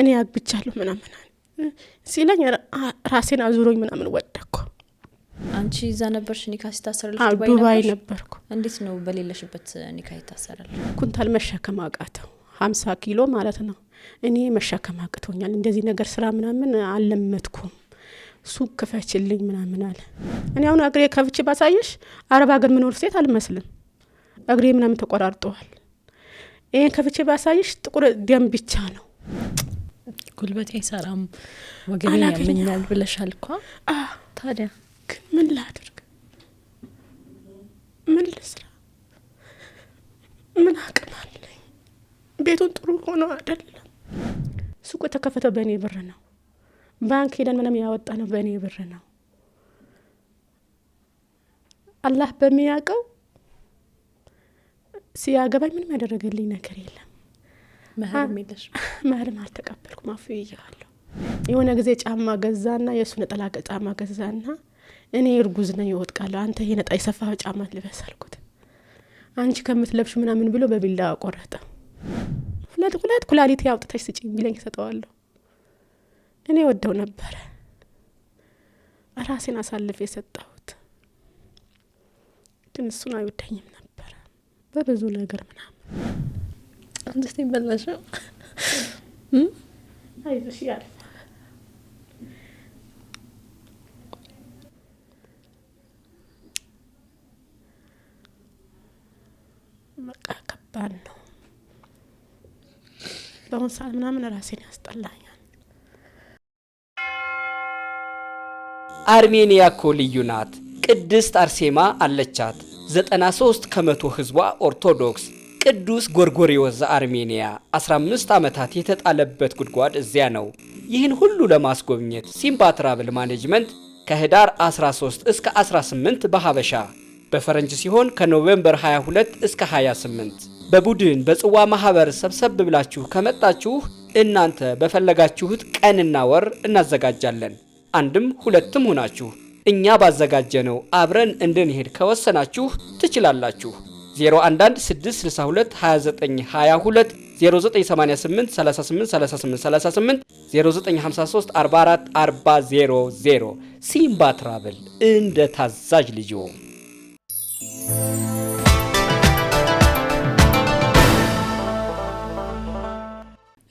እኔ አግብቻለሁ ምናምን ሲለኝ ራሴን አዙሮኝ ምናምን ወደኩ። አንቺ እዛ ነበርሽ ኒካ ሲታሰረልሽ? ዱባይ ነበርኩ። እንዴት ነው በሌለሽበት ኒካ ይታሰራል? ኩንታል መሸከም አቃተው 50 ኪሎ ማለት ነው። እኔ መሸከም አቅቶኛል። እንደዚህ ነገር ስራ ምናምን አልለመድኩም። ሱቅ ክፈችልኝ ምናምን አለ። እኔ አሁን እግሬ ከፍቼ ባሳየሽ አረብ ሀገር ምኖር ሴት አልመስልም። እግሬ ምናምን ተቆራርጧል። ይሄን ከፍቼ ባሳየሽ ጥቁር ደም ብቻ ነው። ጉልበቴ አይሰራም ወገቤ ያመኛል ብለሻል እኮ። ታዲያ ምን ላድርግ? ምን ልስራ? ምን አቅም አለኝ? ቤቱን ጥሩ ሆኖ አይደለም። ሱቁ የተከፈተው በእኔ ብር ነው። ባንክ ሄደን ምንም ያወጣ ነው በእኔ ብር ነው። አላህ በሚያውቀው ሲያገባኝ ምንም ያደረገልኝ ነገር የለም። መህርም አልተቀበልኩም። አፉ ይያለሁ። የሆነ ጊዜ ጫማ ገዛና የሱ ነጠላ ጫማ ገዛና እኔ እርጉዝ ነኝ ይወጥቃለሁ፣ አንተ ይሄ ነጣ የሰፋው ጫማ ልበስ አልኩት። አንቺ ከምትለብሽ ምናምን ብሎ በቢላ ቆረጠ። ሁለት ኩላሊት ያውጥተሽ ስጪኝ ቢለኝ ሰጠዋለሁ። እኔ ወደው ነበር ራሴን አሳልፌ የሰጠሁት፣ ግን እሱን አይወደኝም ነበር በብዙ ነገር ምናምን። አንቺ ይበላሽው አይዞሽ ያለ በቃ ከባድ ነው። በአሁን ሰዓት ምናምን ራሴን ያስጠላኛል። አርሜኒያ እኮ ልዩ ናት። ቅድስት አርሴማ አለቻት። 93 ከመቶ ህዝቧ ኦርቶዶክስ። ቅዱስ ጎርጎሪዮስ ዘአርሜኒያ 15 ዓመታት የተጣለበት ጉድጓድ እዚያ ነው። ይህን ሁሉ ለማስጎብኘት ሲምባ ትራቭል ማኔጅመንት ከህዳር 13 እስከ 18 በሀበሻ በፈረንጅ ሲሆን ከኖቬምበር 22 እስከ 28 በቡድን በጽዋ ማህበር ሰብሰብ ብላችሁ ከመጣችሁ እናንተ በፈለጋችሁት ቀንና ወር እናዘጋጃለን። አንድም ሁለትም ሆናችሁ እኛ ባዘጋጀነው አብረን እንድንሄድ ከወሰናችሁ ትችላላችሁ። 0116622922 0988 383838 0953444000 ሲምባ ትራቭል እንደ ታዛዥ ልጆ።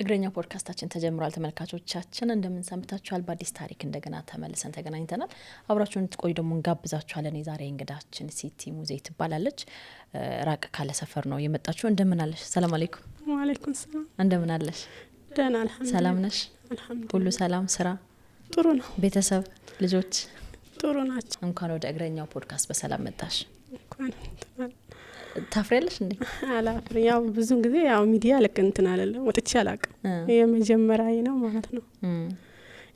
እግረኛ ፖድካስታችን ተጀምሯል። ተመልካቾቻችን እንደምን ሰንብታችኋል? በአዲስ ታሪክ እንደገና ተመልሰን ተገናኝተናል። አብራችሁን ትቆዩ ደግሞ እንጋብዛችኋለን። የዛሬ እንግዳችን ሲቲ ሙዜ ትባላለች። ራቅ ካለ ሰፈር ነው የመጣችሁ። እንደምን አለሽ? ሰላም አለይኩም። ወአለይኩም ሰላም። እንደምን አለሽ? ደህና አልሐምዱሊላህ። ሰላም ነሽ? አልሐምዱሊላህ። ሁሉ ሰላም? ስራ ጥሩ ነው? ቤተሰብ ልጆች ጥሩ ናቸው? እንኳን ወደ እግረኛው ፖድካስት በሰላም መጣሽ። እንኳን ታፍሪያለሽ እንዴ? አላፍር። ያው ብዙ ጊዜ ያው ሚዲያ ልክ እንትን አይደለም ወጥቼ አላቅም። የመጀመሪያዬ ነው ማለት ነው።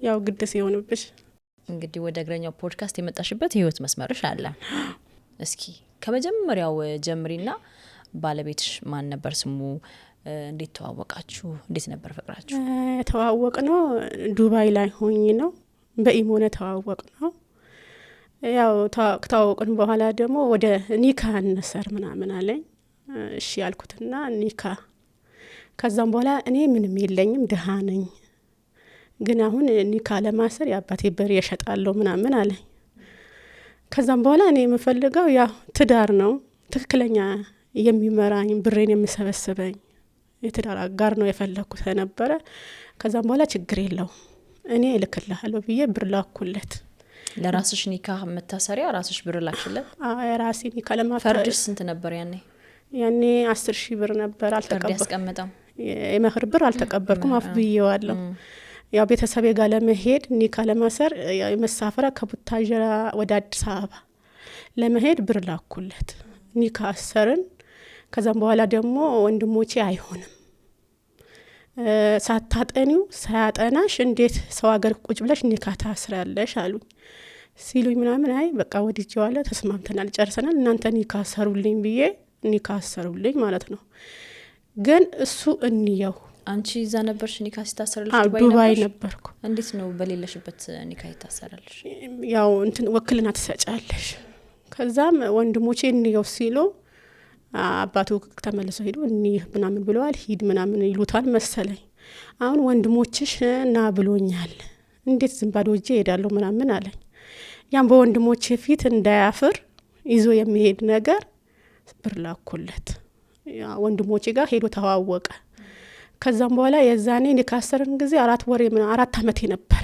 ያው ግድስ የሆነብሽ እንግዲህ ወደ እግረኛው ፖድካስት የመጣሽበት የህይወት መስመርሽ አለ። እስኪ ከመጀመሪያው ጀምሪና ባለቤትሽ ማን ነበር ስሙ? እንዴት ተዋወቃችሁ? እንዴት ነበር ፍቅራችሁ? ተዋወቅ ነው ዱባይ ላይ ሆኜ ነው። በኢሞነ ተዋወቅ ነው። ያው ተዋወቅን በኋላ ደግሞ ወደ ኒካ እንሰር ምናምን አለኝ። እሺ ያልኩትና ኒካ። ከዛም በኋላ እኔ ምንም የለኝም ድሃ ነኝ፣ ግን አሁን ኒካ ለማሰር የአባቴ በሬ ያሸጣለሁ ምናምን አለኝ። ከዛም በኋላ እኔ የምፈልገው ያው ትዳር ነው፣ ትክክለኛ የሚመራኝ ብሬን የሚሰበስበኝ የትዳር አጋር ነው የፈለኩት ነበረ። ከዛም በኋላ ችግር የለውም እኔ እልክልሃለሁ ብዬ ብር ላኩለት። ለራስሽ ኒካ መታሰሪያ ራስሽ ብር ላክሽለት? ራሴ ኒካ ለማፈር። ፈርድሽ ስንት ነበር ያኔ? ያኔ 10,000 ብር ነበር። አልተቀበልኩም። ያስቀመጠው የመህር ብር አልተቀበልኩም። አፍ ብዬዋለሁ። ያው ቤተሰቤ ጋር ለመሄድ ኒካ ለማሰር የመሳፈራ ከቡታጀራ ወደ አዲስ አበባ ለመሄድ ብር ላኩለት። ኒካ አሰርን። ከዛም በኋላ ደግሞ ወንድሞቼ አይሆንም ሳታጠኒው ሳያጠናሽ እንዴት ሰው ሀገር ቁጭ ብለሽ ኒካ ታስራለሽ አሉኝ። ሲሉኝ ምናምን አይ በቃ ወድጄዋለሁ፣ ተስማምተናል፣ ጨርሰናል፣ እናንተ ኒካ አሰሩልኝ ብዬ ኒካ አሰሩልኝ ማለት ነው። ግን እሱ እንየው። አንቺ እዛ ነበርሽ ኒካ ሲታሰርልሽ? ዱባይ ነበርኩ። እንዴት ነው በሌለሽበት ኒካ ይታሰርልሽ? ያው እንትን ወክልና ትሰጫለሽ። ከዛም ወንድሞቼ እንየው ሲሉ አባቱ ተመልሶ ሄዱ። እኒህ ምናምን ብለዋል፣ ሂድ ምናምን ይሉታል መሰለኝ። አሁን ወንድሞችሽ ና ብሎኛል፣ እንዴት ዝም ባዶ እጄ እሄዳለሁ ምናምን አለኝ። ያም በወንድሞቼ ፊት እንዳያፍር ይዞ የሚሄድ ነገር ብር ላኩለት። ወንድሞቼ ጋር ሄዶ ተዋወቀ። ከዛም በኋላ የዛኔ ካሰርን ጊዜ 4 አመቴ ነበረ።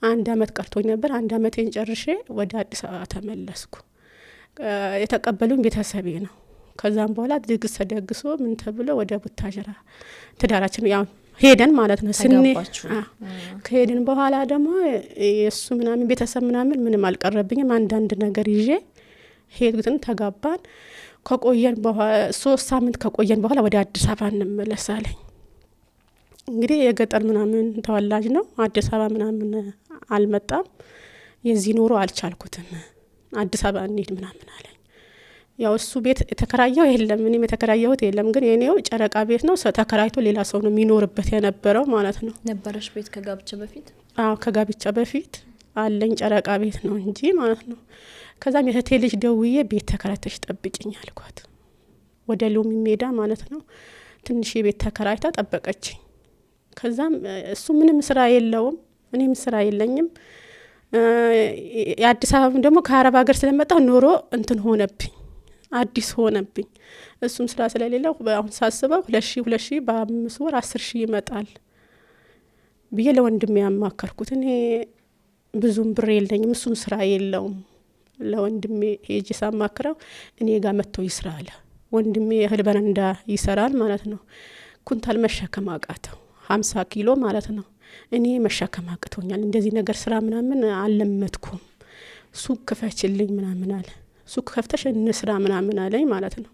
1 አመት ቀርቶኝ ነበር። 1 አመቴን ጨርሼ ወደ አዲስ አበባ ተመለስኩ። የተቀበሉኝ ቤተሰቤ ነው። ከዛም በኋላ ድግስ ተደግሶ ምን ተብሎ ወደ ቡታጀራ ትዳራችን ያው ሄደን ማለት ነው። ከሄድን በኋላ ደግሞ የሱ ምናምን ቤተሰብ ምንም አልቀረብኝም። አንዳንድ ነገር ይዤ ሄድን፣ ተጋባን። ከቆየን በኋላ 3 ሳምንት ከቆየን በኋላ ወደ አዲስ አበባ እንመለሳለን። እንግዲህ የገጠር ምናምን ተወላጅ ነው። አዲስ አበባ ምናምን አልመጣም። የዚህ ኑሮ አልቻልኩትም። አዲስ አበባ እንሂድ ምናምን አለኝ። ያው እሱ ቤት የተከራየው የለም፣ እኔም የተከራየሁት የለም። ግን የኔው ጨረቃ ቤት ነው። ተከራይቶ ሌላ ሰው ነው የሚኖርበት የነበረው ማለት ነው። ነበረሽ ቤት ከጋብቻ በፊት? አዎ ከጋብቻ በፊት አለኝ ጨረቃ ቤት ነው እንጂ ማለት ነው። ከዛም የእህቴ ልጅ ደውዬ ቤት ተከራይተሽ ጠብቂኝ አልኳት። ወደ ሎሚ ሜዳ ማለት ነው። ትንሽ የቤት ተከራይታ ጠበቀችኝ። ከዛም እሱ ምንም ስራ የለውም፣ እኔም ስራ የለኝም። የአዲስ አበባ ደግሞ ከአረብ ሀገር ስለመጣሁ ኑሮ እንትን ሆነብኝ፣ አዲስ ሆነብኝ። እሱም ስራ ስለሌለው አሁን ሳስበው 2000 በ5 ወር 10,000 ይመጣል ብዬ ለወንድሜ ያማከርኩት። እኔ ብዙም ብር የለኝም፣ እሱም ስራ የለውም። ለወንድሜ ሄጄ ሳማክረው እኔ ጋር መጥቶ ይስራ አለ። ወንድሜ እህል በረንዳ ይሰራል ማለት ነው። ኩንታል መሸከም አቃተው፣ 50 ኪሎ ማለት ነው። እኔ መሸከም አቅቶኛል፣ እንደዚህ ነገር ስራ ምናምን አልለመድኩም። ሱቅ ክፈችልኝ ምናምን አለ። ሱቅ ከፍተሽ እንስራ ምናምን አለኝ ማለት ነው።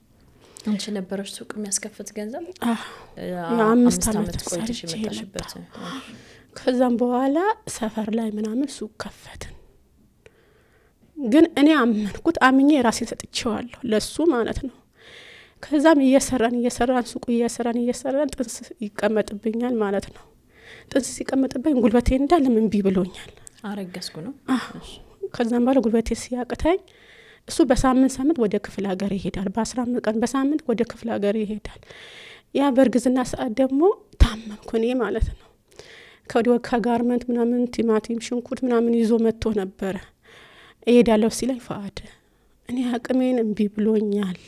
አንቺ ነበረሽ ሱቅ የሚያስከፍት ገንዘብ? 5 አመት ቆይተሽ መጣሽበት። ከዛም በኋላ ሰፈር ላይ ምናምን ሱቅ ከፈትን። ግን እኔ አመንኩት፣ አምኜ ራሴን ሰጥቼዋለሁ ለሱ ማለት ነው። ከዛም እየሰራን ሱቁ እየሰራን ጥንስ ይቀመጥብኛል ማለት ነው። ጥንስ ሲቀመጥብኝ ጉልበቴ እንዳለ እምቢ ብሎኛል። አረገዝኩ ነው። ከዛም በኋላ ጉልበቴ ሲያቅተኝ እሱ በሳምንት ወደ ክፍለ ሀገር ይሄዳል። በ15 ቀን በሳምንት ወደ ክፍለ ሀገር ይሄዳል። ያ በእርግዝና ሰዓት ደግሞ ታመምኩ እኔ ማለት ነው። ከጋርመንት ምናምን ቲማቲም፣ ሽንኩርት ምናምን ይዞ መጥቶ ነበረ። እሄዳለሁ ሲለኝ ፈአድ እኔ አቅሜን እምቢ ብሎኛል፣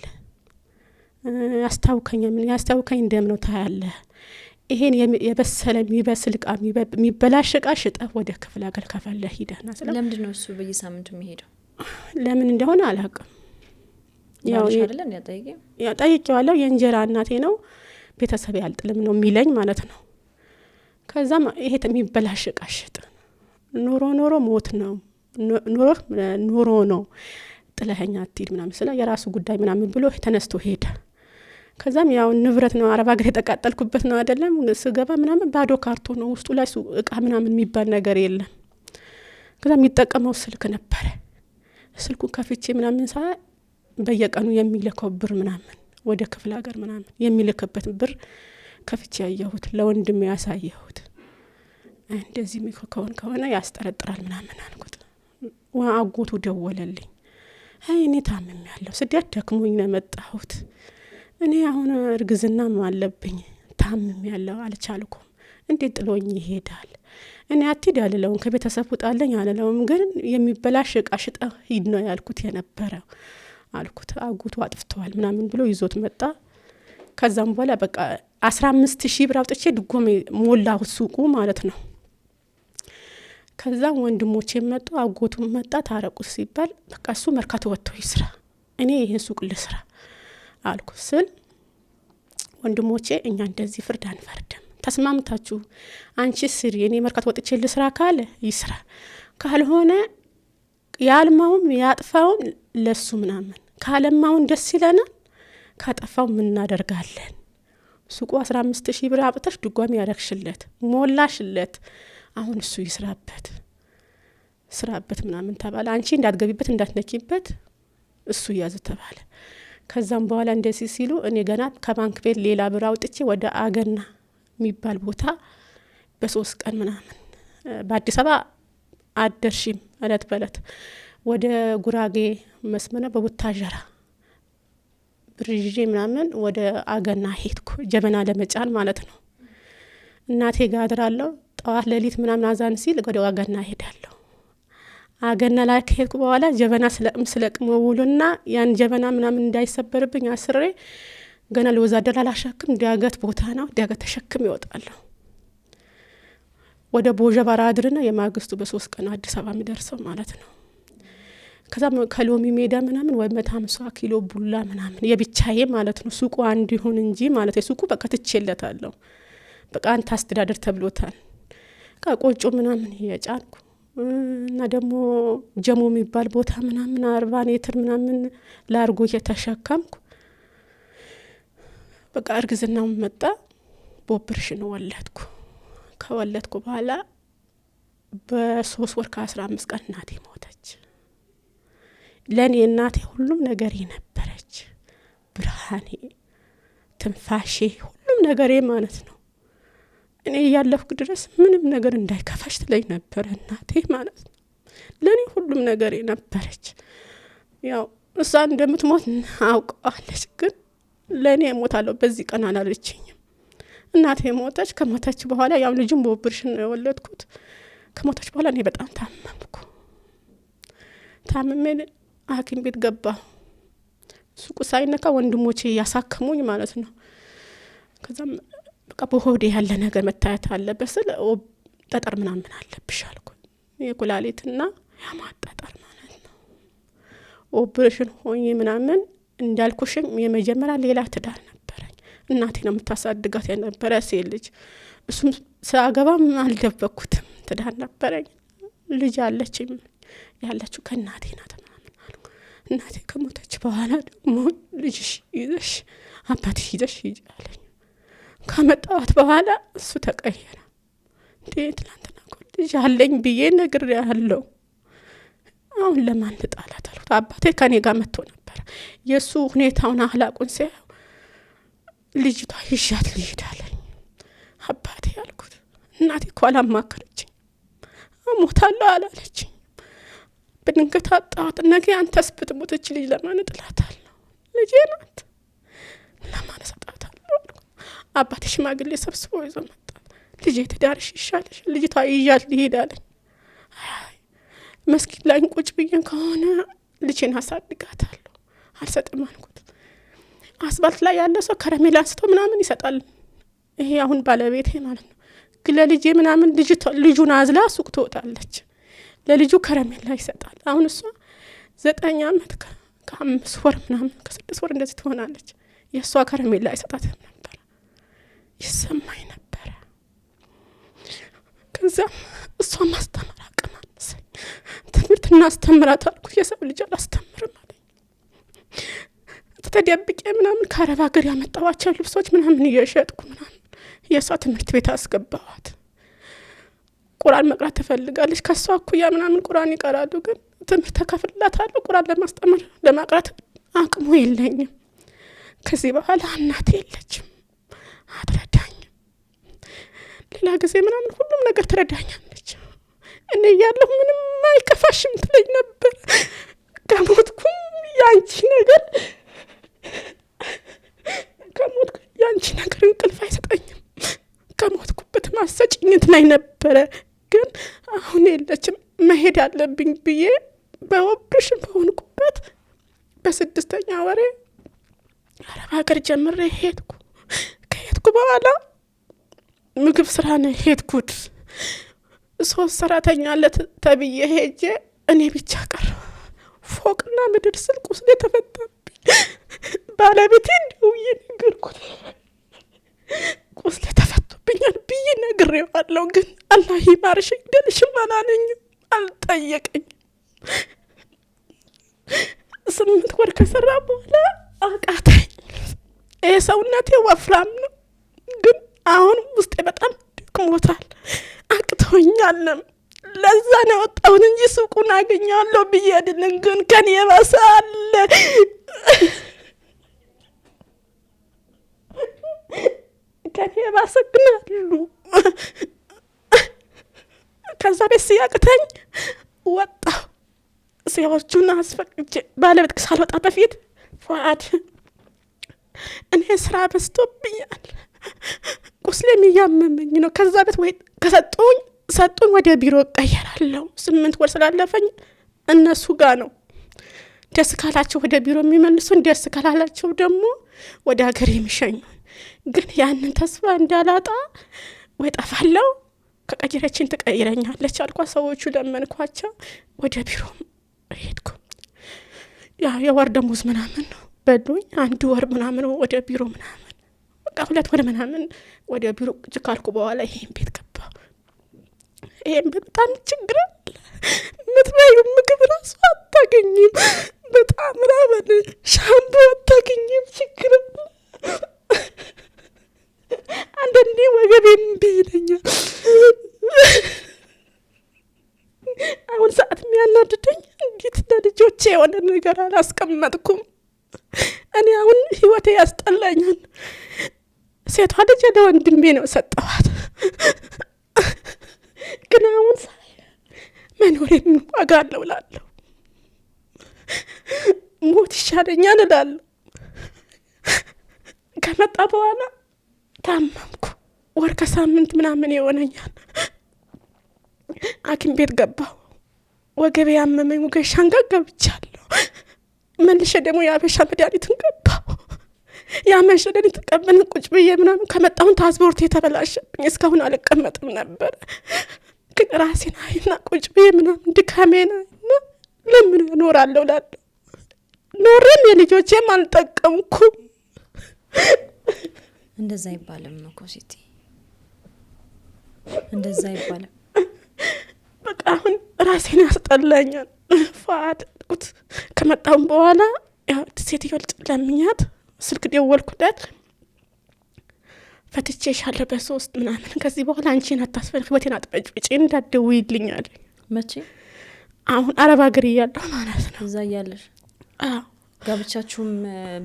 ያስታውከኝ ደም ነው ታያለህ፣ ይሄን የበሰለ የሚበስል እቃ የሚበላሽ እቃ ሽጠህ ወደ ክፍለ ሀገር ከፈለህ ሂደህና ስለ ለምንድን ነው እሱ በየሳምንቱ የሚሄደው? ለምን እንደሆነ አላውቅም። ያው ጠይቄዋለሁ። የእንጀራ እናቴ ነው ቤተሰብ ያልጥልም ነው የሚለኝ ማለት ነው። ከዛም ይሄ የሚበላሽ እቃ ሽጥ፣ ኑሮ ሞት ነው፣ ኑሮ ነው፣ ጥለኸኛ አትሂድ ምናምን ስለ የራሱ ጉዳይ ምናምን ብሎ ተነስቶ ሄደ። ከዛም ያው ንብረት ነው፣ አረብ ሀገር የተቃጠልኩበት ነው አይደለም። ስገባ ምናምን ባዶ ካርቶን ነው፣ ውስጡ ላይ እቃ ምናምን የሚባል ነገር የለም። ከዛም የሚጠቀመው ስልክ ነበረ። ስልኩን ከፍቼ ምናምን በየቀኑ የሚልከው ብር ምናምን ወደ ክፍለ ሀገር ምናምን የሚልክበት ብር ከፍቼ ያየሁት፣ ለወንድሜ ያሳየሁት። እንደዚህ ከሆነ ያስጠረጥራል ምናምን አልኩት። አጎቱ ደወለልኝ። እኔ ታምም ያለው ስደት ደክሞኝ ነው የመጣሁት፣ እኔ አሁን እርግዝናም አለብኝ፣ ታምም ያለው አልቻልኩም፣ እንዴት ጥሎኝ ይሄዳል? እኔ አትሂድ አልለውም፣ ከቤተሰብ ውጣለኝ አልለውም፣ ግን የሚበላሽ እቃ ሽጠህ ሂድ ነው ያልኩት የነበረው አልኩት። አጎቱ አጥፍተዋል ምናምን ብሎ ይዞት መጣ። ከዛም በኋላ በቃ 15,000 ብር አውጥቼ ድጎሜ ሞላሁት ሱቁ ማለት ነው። ከዛም ወንድሞቼ መጡ፣ አጎቱም መጣ። ታረቁ ሲባል በቃ እሱ መርካቶ ወጥቶ ይስራ፣ እኔ ይሄን ሱቅ ልስራ አልኩ ስል ወንድሞቼ እኛ እንደዚህ ፍርድ አንፈርድም፣ ተስማምታችሁ አንቺ ስሪ፣ እኔ መርካቶ ወጥቼ ልስራ ካለ ይስራ፣ ካልሆነ ያልማውም ያጥፋውም ለሱ ምናምን፣ ካለማውን ደስ ይለናል፣ ካጠፋው ምን እናደርጋለን? ሱቁ 15,000 ብር አውጥተሽ ድጓሚ ያረክሽለት ሞላሽለት፣ አሁን እሱ ስራበት ምናምን ተባለ። አንቺ እንዳትገቢበት እንዳትነኪበት እሱ ያዝ ተባለ። ከዛም በኋላ እንደዚህ ሲሉ እኔ ገና ከባንክ ቤት ሌላ ብር አውጥቼ ወደ አገና የሚባል ቦታ በ3 ቀን ምናምን በአዲስ አበባ አደርሽም እለት በለት ወደ ጉራጌ መስመና በቡታጀራ ብርጅ ምናምን ወደ አገና ሄድኩ፣ ጀበና ለመጫን ማለት ነው። እናቴ ጋር አድራለሁ። ጠዋት ሌሊት ምናምን አዛን ሲል ወደ አገና ሄዳለሁ። አገና ላይ ከሄድኩ በኋላ ጀበና ስለቅም ውሉና ያን ጀበና ምናምን እንዳይሰበርብኝ አስሬ ገና ለወዛደር አላሻክም ዳገት ቦታ ነው ዳገት ተሸክም ይወጣለሁ። ወደ ቦጀባራ አድርና የማግስቱ በ3 ቀን አዲስ አበባ የሚደርሰው ማለት ነው። ከዛም ከሎሚ ሜዳ ምናምን ወይ 150 ኪሎ ቡላ ምናምን የብቻዬ ማለት ነው። ሱቁ አንድ ይሁን እንጂ ማለት ሱቁ በቃ ትቼለታለሁ። በቃ አንተ አስተዳደር ተብሎታል። ቆጮ ምናምን የጫንኩ እና ደግሞ ጀሞ የሚባል ቦታ ምናምን 40 ሜትር ምናምን ላርጎ የተሸከምኩ በቃ እርግዝናው መጣ። በኦፕሬሽን ወለድኩ። ከወለድኩ በኋላ በ3 ወር ከ15 ቀን እናቴ ሞተች። ለኔ እናቴ ሁሉም ነገር ነበረች። ብርሃኔ፣ ትንፋሼ፣ ሁሉም ነገሬ ማለት ነው። እኔ ያለፍኩ ድረስ ምንም ነገር እንዳይከፋሽ ትለኝ ነበር እናቴ ማለት ነው። ለኔ ሁሉም ነገሬ ነበረች። ያው እሷ እንደምትሞት አውቃለች፣ ግን ለኔ እሞታለሁ በዚህ ቀን አላለችኝም። እናቴ ሞተች። ከሞተች በኋላ ያው ልጅም በኦፕሬሽን ነው የወለድኩት። ከሞተች በኋላ እኔ በጣም ታመምኩ። ታመሜ ሐኪም ቤት ገባሁ። ሱቁ ሳይነካ ወንድሞቼ ያሳከሙኝ ማለት ነው። ከዛም በቃ በሆዴ ያለ ነገር መታየት አለበት ስለ ጠጠር ምናምን አለብሽ አልኩ። የኩላሊትና ያማጠጠር ማለት ነው። ኦፕሬሽን ሆኜ ምናምን እንዳልኩሽም የመጀመሪያ ሌላ ትዳር ነበረኝ። እናቴ ነው የምታሳድጋት የነበረ ሴት ልጅ። እሱም ሳገባም አልደበኩትም። ትዳር ነበረኝ። ልጅ አለችኝ። ያለችው ከእናቴ ናት ምናምን አልኩ። እናቴ ከሞተች በኋላ ደግሞ ልጅሽ ይዘሽ አባትሽ ይዘሽ ሂጂ አለኝ። ከመጣሁት በኋላ እሱ ተቀየረ። እንዴ ትላንትና እኮ ልጅ አለኝ ብዬ ነግሬሃለሁ፣ አሁን ለማን ልጣላት አልኩት። አባቴ ከኔ ጋር መጥቶ ነበር። የሱ ሁኔታውን አህላቁን ሲያየው ልጅቷ ይሻት ልሂድ አለኝ። አባቴ አልኩት። እናቴ እኮ አላማከረችኝ፣ እሞታለሁ አላለችኝ። በድንገት አጣሁት። ነገ አንተስ ብትሞት ልጅ ለማን እጥላታለሁ? ልጄ ናት፣ ለማን እሰጣታለሁ አልኩት። አባቴ ሽማግሌ ሰብስቦ ይዞ መጣ። ልጄ ትዳርሽ ይሻልሽ፣ ልጅቷ ይዣት ልሂድ አለኝ። አይ መስጊድ ላይ ቁጭ ብዬን ከሆነ ልጄን አሳድጋታለሁ፣ አልሰጥም አልኩት። አስፋልት ላይ ያለ ሰው ከረሜላ አንስቶ ምናምን ይሰጣል። ይሄ አሁን ባለቤቴ ማለት ነው። ግን ለልጄ ምናምን ልጁን አዝላ ሱቅ ትወጣለች። ለልጁ ከረሜላ ይሰጣል። አሁን እሷ 9 ዓመት ከ5 ወር ምናምን ከ6 ወር እንደዚህ ትሆናለች። የእሷ ከረሜላ አይሰጣትም ነበር፣ ይሰማኝ ነበረ። ከዛም እሷ ማስተማር አቅም አነሰኝ። ትምህርት እናስተምራት አልኩት። የሰው ልጅ አላስተምርም አለኝ። ተደብቄ ምናምን ከአረብ ሀገር ያመጣዋቸው ልብሶች ምናምን እየሸጥኩ ምናምን የእሷ ትምህርት ቤት አስገባዋት። ቁርአን መቅራት ትፈልጋለች። ከሷ እኩያ ምናምን ቁርአን ይቀራሉ። ግን ትምህርት ተከፍላታለሁ። ቁርአን ለማስተማር ለማቅራት አቅሙ የለኝም። ከዚህ በኋላ እናቴ የለችም፣ አትረዳኝም። ሌላ ጊዜ ምናምን ሁሉም ነገር ትረዳኛለች። እኔ ያለሁ ምንም አይከፋሽም ትለኝ ነበር። ከሞትኩም ያንቺ ነገር እንቅልፍ አይሰጠኝም። ከሞትኩበት ማሰጭኝት ላይ ነበረ። ግን አሁን የለችም። መሄድ አለብኝ ብዬ በኦፕሬሽን በሆንኩበት በ6ኛ ወሬ አረብ ሀገር ጀምሬ ሄድኩ። ከሄድኩ በኋላ ምግብ ስራ ነው ሄድኩት። 3 ሰራተኛ አለ ተብዬ ሄጄ እኔ ብቻ ቀረሁ። ፎቅና ምድር ስል ቁስሌ ተፈታብኝ። ባለቤቴ እንደውዬ ነገርኩት። ቁስሌ ተፈቶብኛል ብዬ ነግሬዋለሁ። ግን አላህ ይማርሽ ይደልሽም አላለኝም፣ አልጠየቀኝም። 8 ወር ከሰራ በኋላ አቃተኝ። ሰውነቴ ወፍራም ነው፣ ግን አሁን ውስጤ በጣም ደክሞታል፣ አቅቶኛልም። ለዛ ነው ወጣሁት እንጂ ሱቁን አገኛለሁ ብዬ አይደለም። ግን ከኔ የባሰ አለ። ከኔ የባሰ ግን አሉ። ከዛ ቤት ሲያቅተኝ ወጣሁ። ሲያዎቹን አስፈቅጄ ባለቤት ሳልወጣ በፊት ፏድ እኔ ስራ በዝቶብኛል፣ ቁስሌም እያመመኝ ነው። ከዛ ቤት ወይ ሰጡኝ ወደ ቢሮ እቀየራለሁ። 8 ወር ስላለፈኝ እነሱ ጋር ነው። ደስ ካላቸው ወደ ቢሮ የሚመልሱን፣ ደስ ካላላቸው ደግሞ ወደ ሀገር የሚሸኙ። ግን ያንን ተስፋ እንዳላጣ ወይ ጠፋለሁ፣ ከቀየረችን ትቀይረኛለች አልኳ። ሰዎቹ ለመንኳቸው፣ ወደ ቢሮ ሄድኩ። የወር ደሞዝ ምናምን ነው በሉኝ። 1 ወር ምናምን ወደ ቢሮ ምናምን በቃ 2 ወር ምናምን ወደ ቢሮ ቁጭ ካልኩ በኋላ ይሄን ቤት ገባሁ። ይሄን በጣም ችግር አለ። ምትበዩ ምግብ ራሱ አታገኝም። በጣም ራበን። ሻምፖ አታገኝም። ችግር አለ። አንዳንዴ ወገቤም እምቢ ይለኛል። አሁን ሰዓት የሚያናድደኝ እንዴት ለልጆቼ የሆነ ነገር አላስቀመጥኩም። እኔ አሁን ህይወቴ ያስጠላኛል። ሴቷ ልጅ ለወንድሜ ነው ሰጠዋት። ግን አሁን መኖሬን ዋጋ አለው እላለሁ። ሞት ይሻለኛል እላለሁ። ከመጣ በኋላ ታመምኩ። ወር ከሳምንት ምናምን ይሆነኛል። ሐኪም ቤት ገባሁ። ወገቤ ያመመኝ ወገሻን ጋር ገብቻለሁ። መልሼ ደግሞ የአበሻ መድኃኒትን ገባሁ። የአበሻ መድኃኒት ቀበልን ቁጭ ብዬ ምናምን ከመጣሁን ትራንስፖርት የተበላሸብኝ እስካሁን አልቀመጥም ነበር። ግን ራሴን አይና ቁጭ ብዬ ምናምን ድካሜን አይና ለምን እኖራለሁ እላለሁ። ኖሬም የልጆቼም አልጠቀምኩም። እንደዛ አይባልም እኮ ሲቲ፣ እንደዛ አይባልም። በቃ አሁን ራሴን ያስጠላኛል። ፋድኩት። ከመጣሁም በኋላ ያው ሴትዮ ለምኛት ስልክ ደወልኩለት። ፈትቼሻለሁ በ3 ምናምን፣ ከዚህ በኋላ አንቺን አታስፈልግ፣ ህይወቴን አጥበጭብጭ እንዳትደውይልኝ አለኝ። መቼ? አሁን አረብ ሀገር እያለሁ ማለት ነው። እዛ እያለሽ? አዎ። ጋብቻችሁም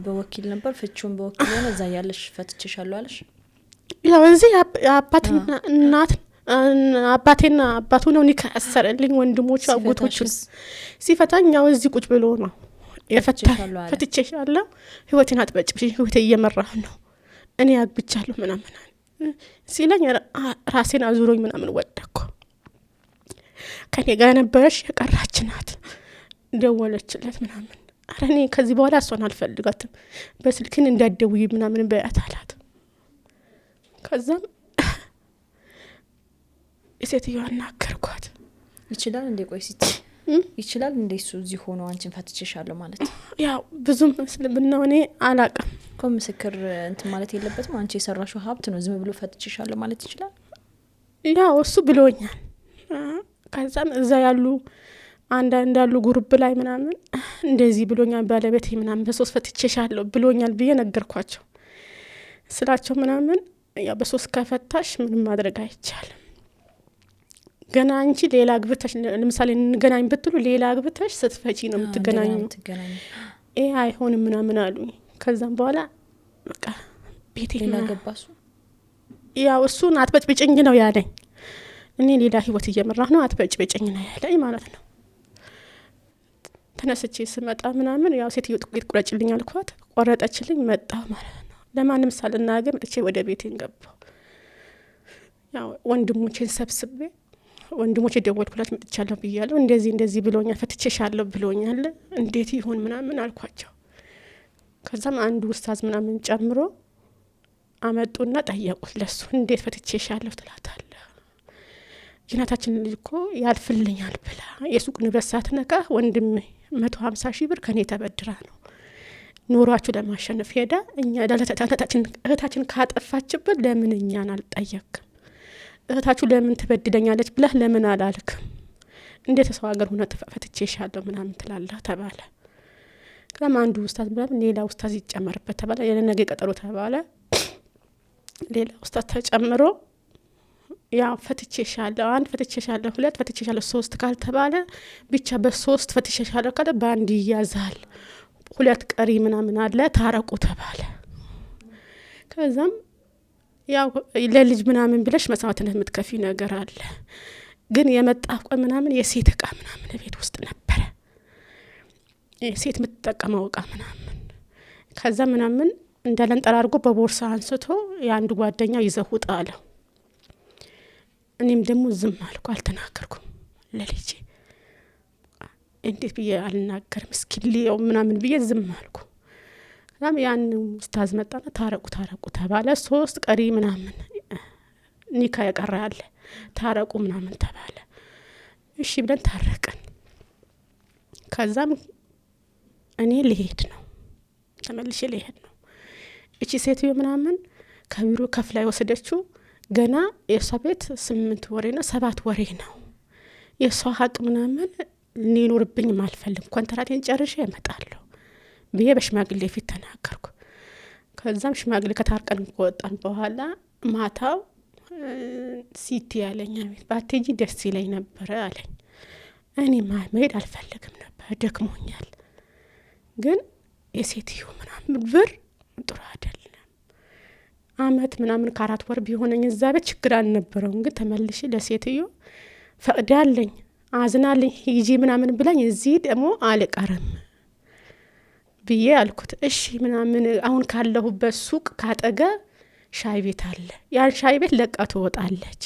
በወኪል ነበር? ፍቹም በወኪል ሆነ? እዛ እያለሽ ፈትቼሻለሁ አለሽ? ያው እዚህ አባትና እናት አባቴና አባቱ ነው ኒካ ያሰረልኝ። ወንድሞቹ አጎቶቹ ሲፈታኝ ያው እዚህ ቁጭ ብሎ ነው ፈትቼሻለሁ፣ ህይወቴን አጥበጭብጭ፣ ህይወቴ እየመራህ ነው፣ እኔ አግብቻለሁ ምናምን ሲለኝ ራሴን አዙሮኝ ምናምን ወደኩ። ከኔ ጋር ነበረሽ የቀራች ናት። ደወለችለት ምናምን። አረ እኔ ከዚህ በኋላ እሷን አልፈልጋትም፣ በስልክን እንዳትደውይ ምናምን በያት አላት። ከዛም የሴትዮዋ አናገርኳት። ይችላል እንዴ? ቆይ ሲቲ ይችላል እንዴ እሱ እዚህ ሆኖ አንቺን ፈትቼሻለሁ ማለት? ያው ብዙም እስልምናው እኔ አላውቅም እኮ ምስክር እንትን ማለት የለበትም። አንቺ የሰራሽው ሀብት ነው። ዝም ብሎ ፈትቼሻለሁ ማለት ይችላል? ያው እሱ ብሎኛል። ከዛም እዛ ያሉ አንዳንድ ያሉ ግሩፕ ላይ ምናምን እንደዚህ ብሎኛል ባለቤቴ ምናምን በ3 ፈትቼሻለሁ ብሎኛል ብዬ ነገርኳቸው። ስላቸው ምናምን ያው በ3 ከፈታሽ ምንም ማድረግ አይቻልም፣ ገና አንቺ ሌላ አግብተሽ ለምሳሌ እንገናኝ ብትሉ ሌላ አግብተሽ ስትፈቺ ነው የምትገናኙ። ይሄ አይሆንም ምናምን አሉኝ። ከዛም በኋላ በቃ ቤቴ ሌላ ገባሱ። ያው እሱን አትበጭብጭኝ ነው ያለኝ። እኔ ሌላ ህይወት እየመራህ ነው አትበጭብጭኝ ነው ያለኝ ማለት ነው። ተነስቼ ስመጣ ምናምን ያው ሴትዮ ጥቂት ቁረጭልኝ አልኳት። ቆረጠችልኝ። መጣ ማለት ነው። ለማንም ሳልናገር መጥቼ ወደ ቤቴን ገባሁ። ያው ወንድሞቼን ሰብስቤ ወንድሞቼ ደወልኩላት። መጥቻለሁ ብያለሁ፣ እንደዚህ ብሎኛል፣ ፈትቼሻለሁ ብሎኛል፣ እንዴት ይሁን ምናምን አልኳቸው። ከዛም አንዱ ኡስታዝ ምናምን ጨምሮ አመጡና ጠየቁት። ለሱ እንዴት ፈትቼሻለሁ ትላታለህ? ጅናታችን ልጅ እኮ ያልፍልኛል ብላ የሱቅ ንብረት ሳትነካ ወንድሜ 150 ሺህ ብር ከኔ ተበድራ ነው ኑሯችሁ ለማሸነፍ ሄዳ እኛ እህታችን ካጠፋችበት ለምን እኛን አልጠየቅም? እህታችሁ ለምን ትበድለኛለች ብለህ ለምን አላልክም? እንዴት ሰው ሀገር ሆነ ፈትቼሻለሁ ምናምን ትላለህ ተባለ። ከዛም አንዱ ኡስታዝ ምናምን ሌላ ኡስታዝ ይጨመርበት ተባለ። የነገ ቀጠሮ ተባለ። ሌላ ኡስታዝ ተጨምሮ ያው ፈትቼሻለሁ 1 ፈትቼሻለሁ 2 ፈትቼሻለሁ 3 ካልተባለ ብቻ በ3 ፈትቼሻለሁ ካለ በአንድ ይያዛል፣ 2 ቀሪ ምናምን አለ ታረቁ ተባለ። ከዛም ያው ለልጅ ምናምን ብለሽ መስዋዕትነት የምትከፊ ነገር አለ። ግን የመጣፍ ቆይ ምናምን የሴት እቃ ምናምን ቤት ውስጥ ነበረ፣ የሴት የምትጠቀመው እቃ ምናምን። ከዛ ምናምን እንዳለን ጠራርጎ በቦርሳ አንስቶ የአንድ ጓደኛ ይዘው ውጣ አለው። እኔም ደግሞ ዝም አልኩ፣ አልተናገርኩም። ለልጄ እንዴት ብዬ አልናገርም እስኪ ልየው ምናምን ብዬ ዝም አልኩ። ከዛም ያን ኡስታዝ መጣና ታረቁ ተባለ። 3 ቀሪ ምናምን ኒካ የቀረ አለ፣ ታረቁ ምናምን ተባለ። እሺ ብለን ታረቀን። ከዛም እኔ ልሄድ ነው፣ ተመልሼ ልሄድ ነው። እቺ ሴትዮ ምናምን ከቢሮ ከፍላ ወሰደችው። ገና የሷ ቤት 8 ወሬ ነው 7 ወሬ ነው። የሷ ሀቅ ምናምን ሊኖርብኝ አልፈልግም፣ ኮንትራቴን ጨርሼ እመጣለሁ ብዬ በሽማግሌ ፊት ተናገርኩ። ከዛም ሽማግሌ ከታርቀን ከወጣን በኋላ ማታው ሲቲ ያለኝ ቤት ባቴጂ ደስ ይለኝ ነበር አለኝ። እኔ መሄድ አልፈልግም ነበር፣ ደክሞኛል። ግን የሴትዮ ምናምን ብር ጥሩ አይደለም። አመት ምናምን 4 ወር ቢሆነኝ እዛ ቤት ችግር አልነበረውም። ግን ተመልሼ ለሴትዮ ፈቅዳለኝ አዝናለኝ ሂጂ ምናምን ብላኝ እዚህ ደግሞ አልቀርም ብዬ አልኩት። እሺ ምናምን አሁን ካለሁበት ሱቅ ካጠገብ ሻይ ቤት አለ፣ ያን ሻይ ቤት ለቃ ትወጣለች።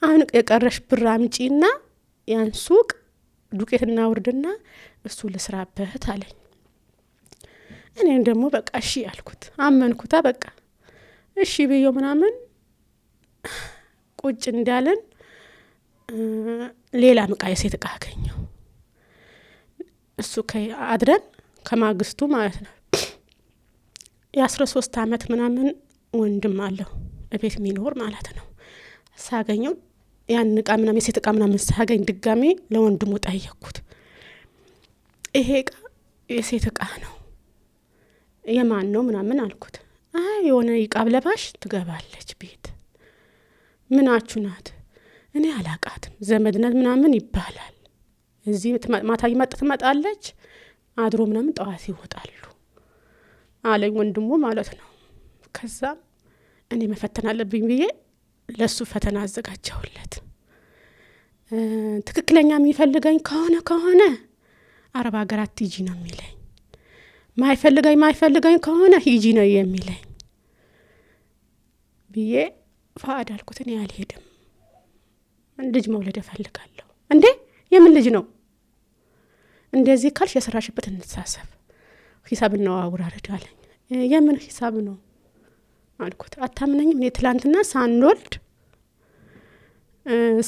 አሁን የቀረሽ ብር አምጪና ያን ሱቅ ዱቄትና ውርድና እሱ ልስራበት አለኝ። እኔም ደግሞ በቃ እሺ አልኩት፣ አመንኩታ። በቃ እሺ ብዬ ምናምን ቁጭ እንዳለን ሌላ ምቃ የሴት እቃ አገኘው። እሱ አድረን ከማግስቱ ማለት ነው የ13 አመት ምናምን ወንድም አለው እቤት የሚኖር ማለት ነው። ሳገኘው ያን እቃ ምናምን የሴት እቃ ምናምን ሳገኝ ድጋሜ ለወንድሙ ጠየቅኩት። ይሄ እቃ የሴት እቃ ነው የማን ነው ምናምን አልኩት። የሆነ ይቃብ ለባሽ ትገባለች ቤት። ምናችሁ ናት? እኔ አላቃትም፣ ዘመድነት ምናምን ይባላል። እዚህ ማታ ትመጣለች፣ አድሮ ምናምን ጠዋት ይወጣሉ አለኝ ወንድሙ ማለት ነው። ከዛም እኔ መፈተን አለብኝ ብዬ ለሱ ፈተና አዘጋጀሁለት። ትክክለኛ የሚፈልገኝ ከሆነ አረብ ሀገራት ሂጂ ነው የሚለኝ፣ ማይፈልገኝ ከሆነ ሂጂ ነው የሚለኝ ብዬ ፋድ አልኩት። እኔ አልሄድም፣ ልጅ መውለድ እፈልጋለሁ። እንዴ የምን ልጅ ነው? እንደዚህ ካልሽ የሰራሽበት እንተሳሰብ፣ ሂሳብ እናዋውራረድ አለኝ። የምን ሂሳብ ነው አልኩት። አታምነኝም? እኔ ትላንትና ሳንወልድ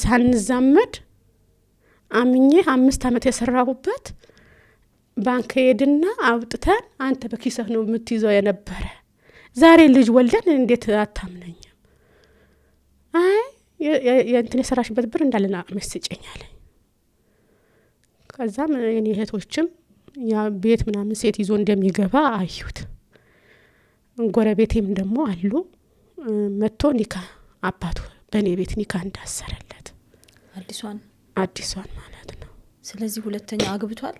ሳንዛመድ አምኜ 5 አመት የሰራሁበት ባንክ ሄድና አውጥተን አንተ በኪስህ ነው የምትይዘው የነበረ፣ ዛሬ ልጅ ወልደን እንዴት አታምነኝም? አይ የእንትን የሰራሽበት ብር እንዳለና መስጨኛል። ከዛም የኔ እህቶችም ያ ቤት ምናምን ሴት ይዞ እንደሚገባ አዩት። ጎረቤቴም ደግሞ አሉ መጥቶ ኒካ አባቱ በእኔ ቤት ኒካ እንዳሰረለት አዲሷን ማለት ነው። ስለዚህ ሁለተኛ አግብቷል።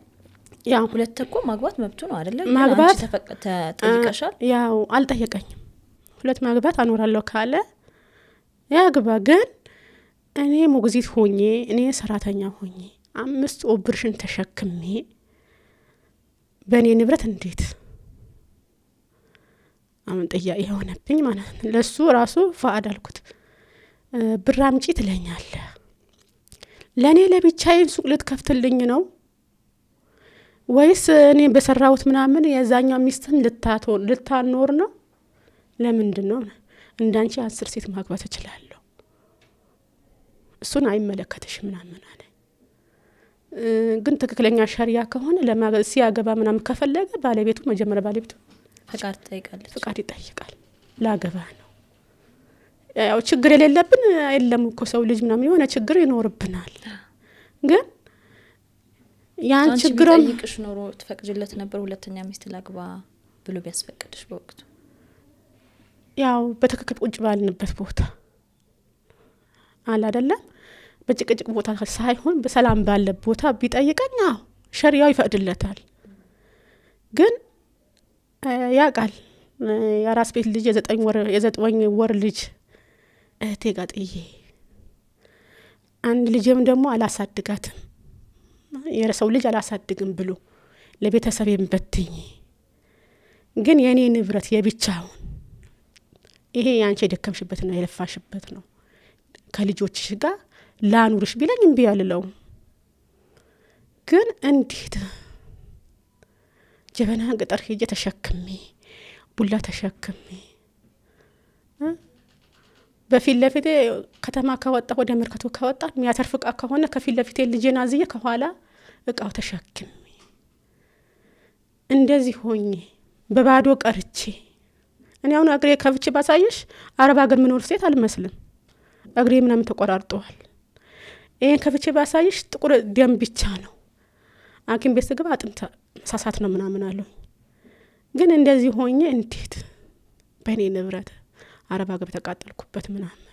ያው ሁለት እኮ ማግባት መብቱ ነው አይደለ? ማግባት ተጠይቀሻል? ያው አልጠየቀኝም። ሁለት ማግባት አኖራለሁ ካለ ያግባ። ግን እኔ ሞግዚት ሆኜ እኔ ሰራተኛ ሆኜ 5 ኦፕሬሽን ተሸክሜ በእኔ ንብረት እንዴት አሁን ጥያቄ የሆነብኝ ማለት ነው። ለሱ ራሱ ፋአድ አልኩት፣ ብር አምጪ ትለኛለህ፣ ለእኔ ለብቻዬን ሱቅ ልትከፍትልኝ ነው ወይስ እኔ በሰራሁት ምናምን የዛኛው ሚስትም ልታኖር ነው? ለምንድን ነው እንዳንቺ 10 ሴት ማግባት እችላለሁ፣ እሱን አይመለከትሽም ምናምን አለ። ግን ትክክለኛ ሸሪያ ከሆነ ሲያገባ ምናምን ከፈለገ ባለቤቱ መጀመሪያ ባለቤቱ ፍቃድ ይጠይቃል። ላገባ ነው። ያው ችግር የሌለብን አይደለም እኮ ሰው ልጅ ምናምን የሆነ ችግር ይኖርብናል። ግን ያን ችግር ጠይቅሽ ኖሮ ትፈቅጂለት ነበር ሁለተኛ ሚስት ላግባ ብሎ ቢያስፈቅድሽ በወቅቱ? ያው በትክክል ቁጭ ባልንበት ቦታ አለ አይደለም፣ በጭቅጭቅ ቦታ ሳይሆን በሰላም ባለ ቦታ ቢጠይቀኝ ሸሪያው ይፈቅድለታል። ግን ያቃል የራስ ቤት ልጅ የ9 ወር ልጅ እህቴ ጋር ጥዬ አንድ ልጅም ደግሞ አላሳድጋትም፣ የሰው ልጅ አላሳድግም ብሎ ለቤተሰቤም በትኝ ግን የኔ ንብረት የብቻውን ይሄ ያንቺ የደከምሽበት ነው የለፋሽበት ነው ከልጆችሽ ጋር ላኑርሽ ቢለኝ እምቢ አልለውም። ግን እንዴት ጀበና ገጠር ሄጄ ተሸክሜ ቡላ ተሸክሜ በፊት ለፊቴ ከተማ ከወጣ ወደ መርካቶ ከወጣ የሚያተርፍ እቃ ከሆነ ከፊት ለፊቴ ልጄን አዝዬ ከኋላ እቃው ተሸክሜ እንደዚህ ሆኜ በባዶ ቀርቼ እኔ አሁን እግሬ ከፍቼ ባሳይሽ አረብ ሀገር ምኖር ሴት አልመስልም። እግሬ ምናምን ተቆራርጧል። ይሄን ከፍቼ ባሳይሽ ጥቁር ደም ብቻ ነው። ሐኪም ቤት ስገባ አጥንት ሳሳት ነው ምናምን አለው። ግን እንደዚህ ሆኜ እንዴት በእኔ ንብረት አረብ ሀገር ተቃጠልኩበት ምናምን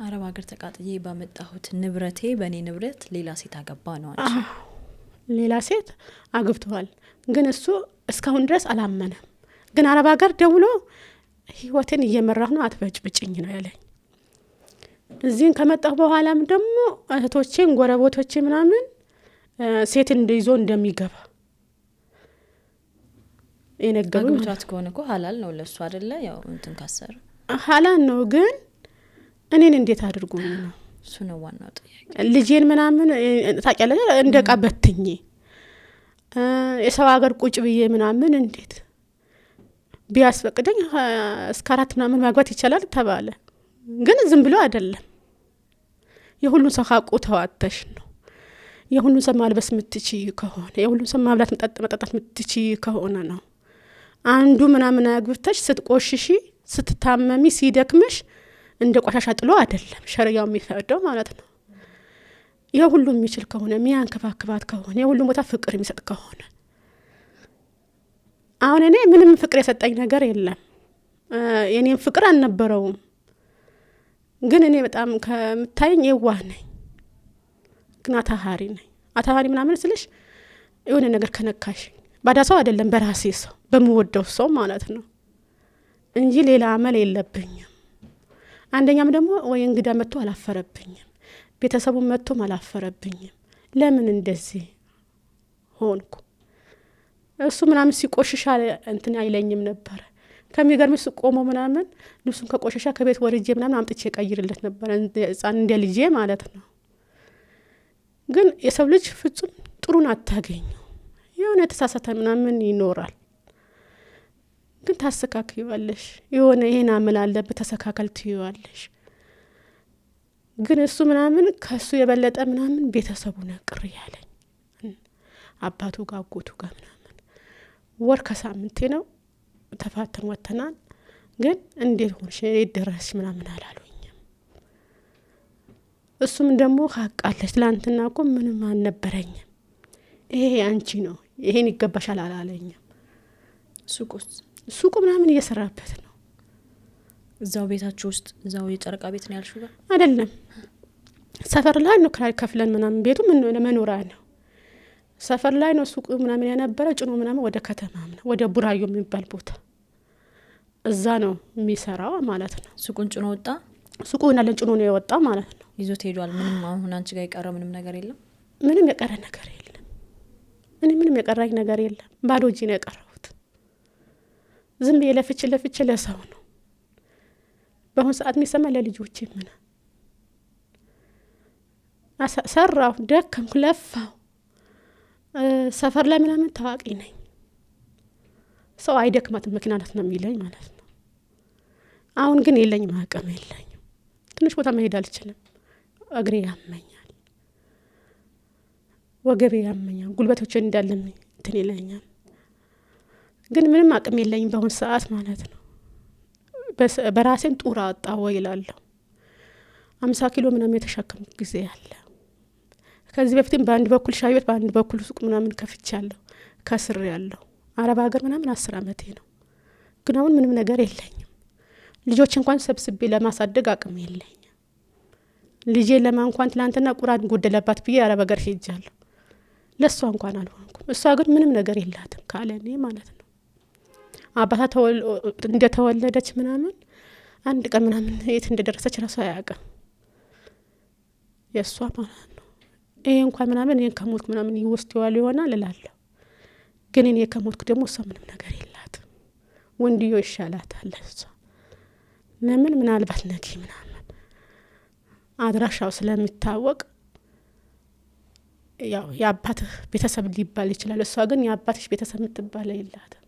አረብ ሀገር ተቃጥዬ ባመጣሁት ንብረቴ በእኔ ንብረት ሌላ ሴት አገባ ነው አንቺ? ሌላ ሴት አግብተዋል። ግን እሱ እስካሁን ድረስ አላመነም። ግን አረብ ሀገር ደውሎ ህይወቴን እየመራሁ ነው አትበጭብጭኝ ነው ያለኝ። እዚህን ከመጣሁ በኋላም ደግሞ እህቶቼን ጎረቤቶቼ ምናምን ሴት እንደይዞ እንደሚገባ የነገሩኝ። አግብቷት ከሆነ እኮ ሐላል ነው ለሱ አይደለ? ያው እንትን ካሰረ ሐላል ነው። ግን እኔን እንዴት አድርጎኝ ነው? እሱ ነው ዋናው ጥያቄ። ልጄን ምናምን ታውቂያለሽ እንደቃ በትኜ የሰው ሀገር ቁጭ ብዬ ምናምን እንዴት ቢያስፈቅደኝ እስከ 4 ምናምን ማግባት ይቻላል ተባለ። ግን ዝም ብሎ አይደለም። የሁሉን ሰው ሀቁ ተዋተሽ ነው። የሁሉን ሰው ማልበስ ምትቺ ከሆነ የሁሉን ሰው ማብላት መጠጣት ምትቺ ከሆነ ነው። አንዱ ምናምን አግብተሽ ስትቆሽሺ ስትታመሚ ሲደክምሽ እንደ ቆሻሻ ጥሎ አይደለም ሸሪዓው የሚፈቅደው ማለት ነው። የሁሉ የሚችል ከሆነ የሚያንከባክባት ከሆነ የሁሉ ቦታ ፍቅር የሚሰጥ ከሆነ አሁን እኔ ምንም ፍቅር የሰጠኝ ነገር የለም። የኔም ፍቅር አልነበረውም። ግን እኔ በጣም ከምታየኝ የዋህ ነኝ። ግን አታሃሪ ነኝ። አታሃሪ ምናምን ስልሽ የሆነ ነገር ከነካሽ ባዳ ሰው አይደለም በራሴ ሰው በምወደው ሰው ማለት ነው እንጂ ሌላ አመል የለብኝም። አንደኛም ደግሞ ወይ እንግዳ መጥቶ አላፈረብኝም፣ ቤተሰቡን መጥቶም አላፈረብኝም። ለምን እንደዚህ ሆንኩ? እሱ ምናምን ሲቆሽሻ እንትን አይለኝም ነበር። ከሚገርምሽ ቆሞ ምናምን ልብሱን ከቆሸሻ ከቤት ወርጄ ምናምን አምጥቼ ቀይርለት ነበር ህፃን እንደ ልጄ ማለት ነው። ግን የሰው ልጅ ፍጹም ጥሩን አታገኙ። የሆነ ተሳሳተ ምናምን ይኖራል። ግን ታስተካክይዋለሽ። የሆነ ይሄን አመል አለበት ተስተካከል ትይዋለሽ። ግን እሱ ምናምን ከሱ የበለጠ ምናምን ቤተሰቡ ነቅር ያለኝ አባቱ ጋር አጎቱ ጋር ምናምን ወር ከሳምንቴ ነው ተፋተን ወተናል። ግን እንዴት ሆንሽ ይደረስ ምናምን አላሉኝም። እሱም ደግሞ ሀቃለች ትላንትና እኮ ምንም አልነበረኝም፣ ይሄ አንቺ ነው ይሄን ይገባሻል አላለኝም። ሱቁ ምናምን እየሰራበት ነው። እዛው ቤታችሁ ውስጥ እዛው የጨረቃ ቤት ነው ያልሽው ጋር አይደለም፣ ሰፈር ላይ ነው ክራይ ከፍለን ምናምን ቤቱ ምን ለመኖሪያ ነው። ሰፈር ላይ ነው ሱቁ ምናምን ያነበረ ጭኖ ምናምን ወደ ከተማ ነው ወደ ቡራዮ የሚባል ቦታ እዛ ነው የሚሰራው ማለት ነው። ሱቁን ጭኖ ወጣ። ሱቁ እናለን ጭኖ ነው የወጣ ማለት ነው። ይዞት ሄዷል። ምንም አሁን አንቺ ጋር የቀረ ምንም ነገር የለም። ምንም የቀረ ነገር የለም። ምንም የቀራኝ ነገር የለም። ባዶ እጄ ነው የቀረሁት። ዝም ብዬ ለፍቼ ለሰው ነው በአሁን ሰዓት የሚሰማ ለልጆቼ ምን ሰራሁ፣ ደከምኩ፣ ለፋሁ። ሰፈር ላይ ምናምን ታዋቂ ነኝ። ሰው አይደክማትም ምክንያት ነው የሚለኝ ማለት ነው። አሁን ግን የለኝም፣ አቅም የለኝም። ትንሽ ቦታ መሄድ አልችልም። እግሬ ያመኛል፣ ወገቤ ያመኛል፣ ጉልበቶቼ እንዳለ እንትን ይለኛል። ግን ምንም አቅም የለኝም በአሁን ሰዓት ማለት ነው። በራሴን ጡር አጣሁ ይላለሁ። 50 ኪሎ ምናምን የተሸከምኩ ጊዜ አለ። ከዚህ በፊትም በአንድ በኩል ሻይ ቤት በአንድ በኩል ሱቅ ምናምን ከፍቻለሁ፣ ከስር ያለው አረብ ሀገር ምናምን 10 አመቴ ነው። ግን አሁን ምንም ነገር የለኝም። ልጆች እንኳን ሰብስቤ ለማሳደግ አቅም የለኝም። ልጄ እንኳን ትላንትና ቁርአን ጎደለባት ብዬ አረብ ሀገር ሄጃለሁ። ለሷ እንኳን አልሆንኩም። እሷ ግን ምንም ነገር የላትም ካለኔ ማለት ነው። አባታ እንደተወለደች ምናምን አንድ ቀን ምናምን የት እንደደረሰች ራሷ አያውቅም የሷ ማለት ነው። ይሄ እንኳን ምናምን ይሄን ከሞት ምናምን ይወስደዋል ይሆናል እላለሁ። ግን እኔ ከሞትኩ ደግሞ እሷ ምንም ነገር የላትም። ወንድዮ ይሻላታል እሷ። ለምን ምናልባት ነገ ምናምን አድራሻው ስለሚታወቅ ያው የአባትህ ቤተሰብ ሊባል ይችላል። እሷ ግን የአባትሽ ቤተሰብ የምትባል የላትም።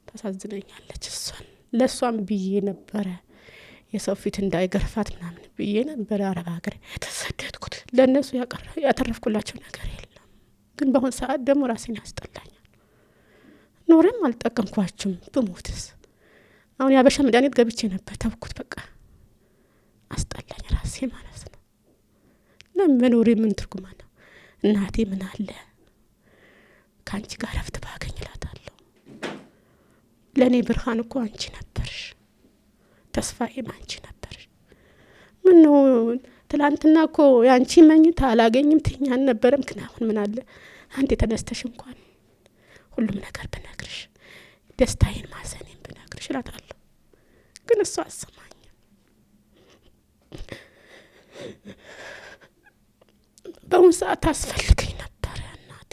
ታሳዝነኛለች እሷን። ለእሷም ብዬ ነበረ የሰው ፊት እንዳይገርፋት ምናምን ብዬ ነበረ አረብ ሀገር የተሰደድኩት። ለእነሱ ያተረፍኩላቸው ነገር የለም። ግን በአሁን ሰዓት ደግሞ ራሴን ያስጠላኛል። ኖረም አልጠቀምኳችሁም ብሞትስ። አሁን ያበሻ መድኃኒት ገብቼ ነበር ተብኩት። በቃ አስጠላኝ ራሴ ማለት ነው። ለመኖሬ ምን ትርጉም ነው? እናቴ ምን አለ ካንቺ ጋር ረፍት ባገኝ እላታለሁ። ለኔ ብርሃን እኮ አንቺ ነበርሽ፣ ተስፋዬም አንቺ ነበርሽ። ምን ነው ትላንትና እኮ ያንቺ መኝታ አላገኝም ትኛ ነበረም። ግን አሁን ምን አለ አንዴ ተነስተሽ እንኳን ሁሉም ነገር ብነግርሽ፣ ደስታዬን ማዘኔን ብነግርሽ እላታለሁ። ግን እሷ አሰማኝ። በአሁን ሰዓት ታስፈልገኝ ነበረ እናቴ።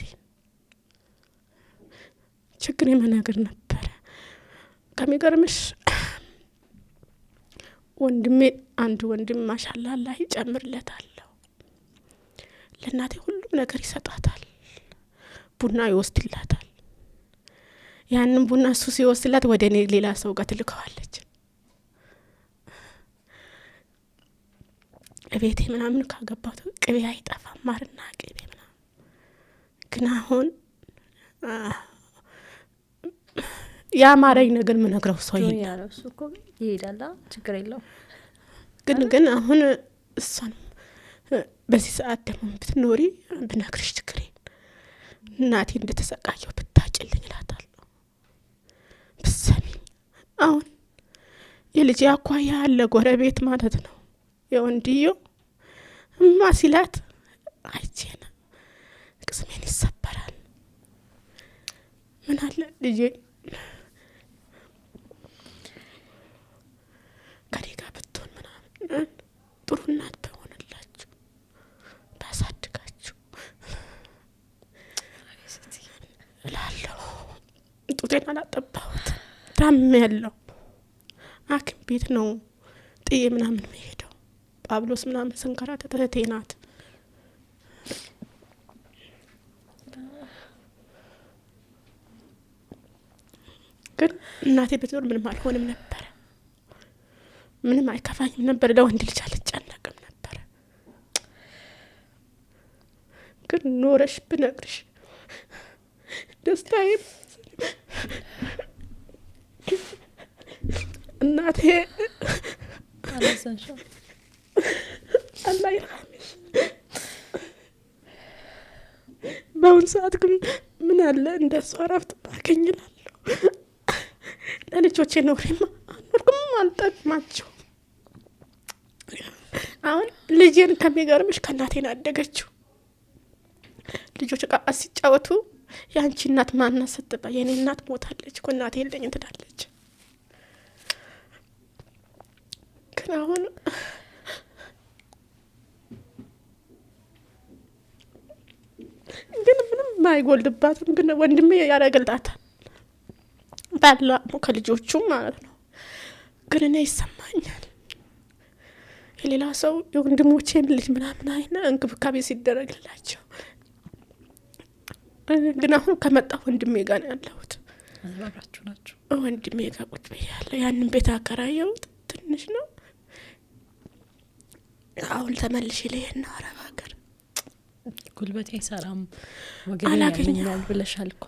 ችግር የመናገር ነበረ። ከሚገርምሽ ወንድሜ አንድ ወንድም ማሻአላህ አላህ ይጨምርለታለሁ። ለእናቴ ሁሉም ነገር ይሰጣታል። ቡና ይወስድላታል። ያንን ቡና እሱ ሲወስድላት ወደ እኔ ሌላ ሰው ጋር ትልከዋለች። ቤቴ ምናምን ካገባቱ ቅቤ አይጠፋም፣ ማርና ቅቤ ምናምን። ግን አሁን ያማረኝ ነገር ምን ነግረው ሰው ይሄዳል። እሱ እኮ ይሄዳል፣ ችግር የለው። ግን አሁን እሷን በዚህ ሰዓት ደግሞ ብትኖሪ ብነግርሽ ችግሬን እናቴ እንደተሰቃየው ብታጭልኝ እላታለሁ። ብትሰሚኝ አሁን የልጄ አኳያ ያለ ጎረቤት ማለት ነው የወንድዮ እማ ሲላት አይቼን ቅስሜን ይሰበራል። ምን አለ ልጄ ከኔ ጋር ብትሆን ምናምን ጥሩ እናት በሆንላችሁ ባሳድጋችሁ እላለሁ። ጡቴን አላጠባሁት ታሜያለሁ። ሐኪም ቤት ነው ጥዬ ምናምን መሄደው። ጳብሎስ ምናምን ስንከራተት እህቴ ናት። ግን እናቴ ብትኖር ምንም አልሆንም ነበረ። ምንም አይከፋኝም ነበር። ለወንድ ልጅ አልጨነቅም ነበረ። ግን ኖረሽ ብነግርሽ ደስታዬ እናቴ አላሰንሽም። አላህ ይርሐምሽ። በአሁን ሰዓት ግን ምን አለ እንደሷ ረፍት ባገኝ እላለሁ። ለልጆቼ ኖሬማ አልኖርኩም፣ አልጠቅማቸው። አሁን ልጄን ከሚገርምሽ ከእናቴን አደገችው። ልጆች ቃ ሲጫወቱ የአንቺ እናት ማናት ስትባል የኔ እናት ሞታለች እኮ እናቴ የለኝ ትላለች። ግን አሁን ግን ምንም አይጎልባትም። ግን ወንድሜ ያረገልጣታል ባላ ከልጆቹ ማለት ነው። ግን እኔ ይሰማኛል የሌላ ሰው የወንድሞቼን ልጅ ምናምን አይነ እንክብካቤ ሲደረግላቸው። ግን አሁን ከመጣ ወንድሜ ጋር ነው ያለሁት። አብራችሁ ናችሁ? ወንድሜ ጋር ቁጭ ብያለሁ። ያንን ቤት አከራየሁት፣ ትንሽ ነው። አሁን ተመልሼ ልሄድ ነው አረብ ሀገር። ጉልበቴ አይሰራም ወገኔ ያገኛል ብለሻል እኮ።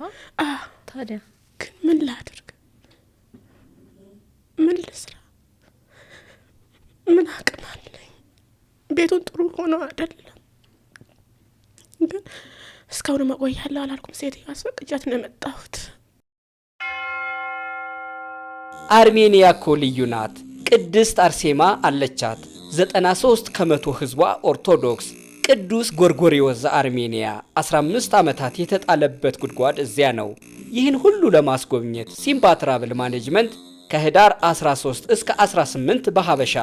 ታዲያ ግን ምን ላድርግ? ምን ልስራ? ምን አቅም አለኝ? ቤቱን ጥሩ ሆኖ አይደለም። ግን እስካሁን መቆያለሁ አላልኩም። ሴት አስፈቅጃት ነው የመጣሁት። አርሜኒያ እኮ ልዩ ናት። ቅድስት አርሴማ አለቻት። 93 ከመቶ ህዝቧ ኦርቶዶክስ። ቅዱስ ጎርጎሪዎስ ዘአርሜኒያ 15 ዓመታት የተጣለበት ጉድጓድ እዚያ ነው። ይህን ሁሉ ለማስጎብኘት ሲምባ ትራቭል ማኔጅመንት ከህዳር 13 እስከ 18 በሀበሻ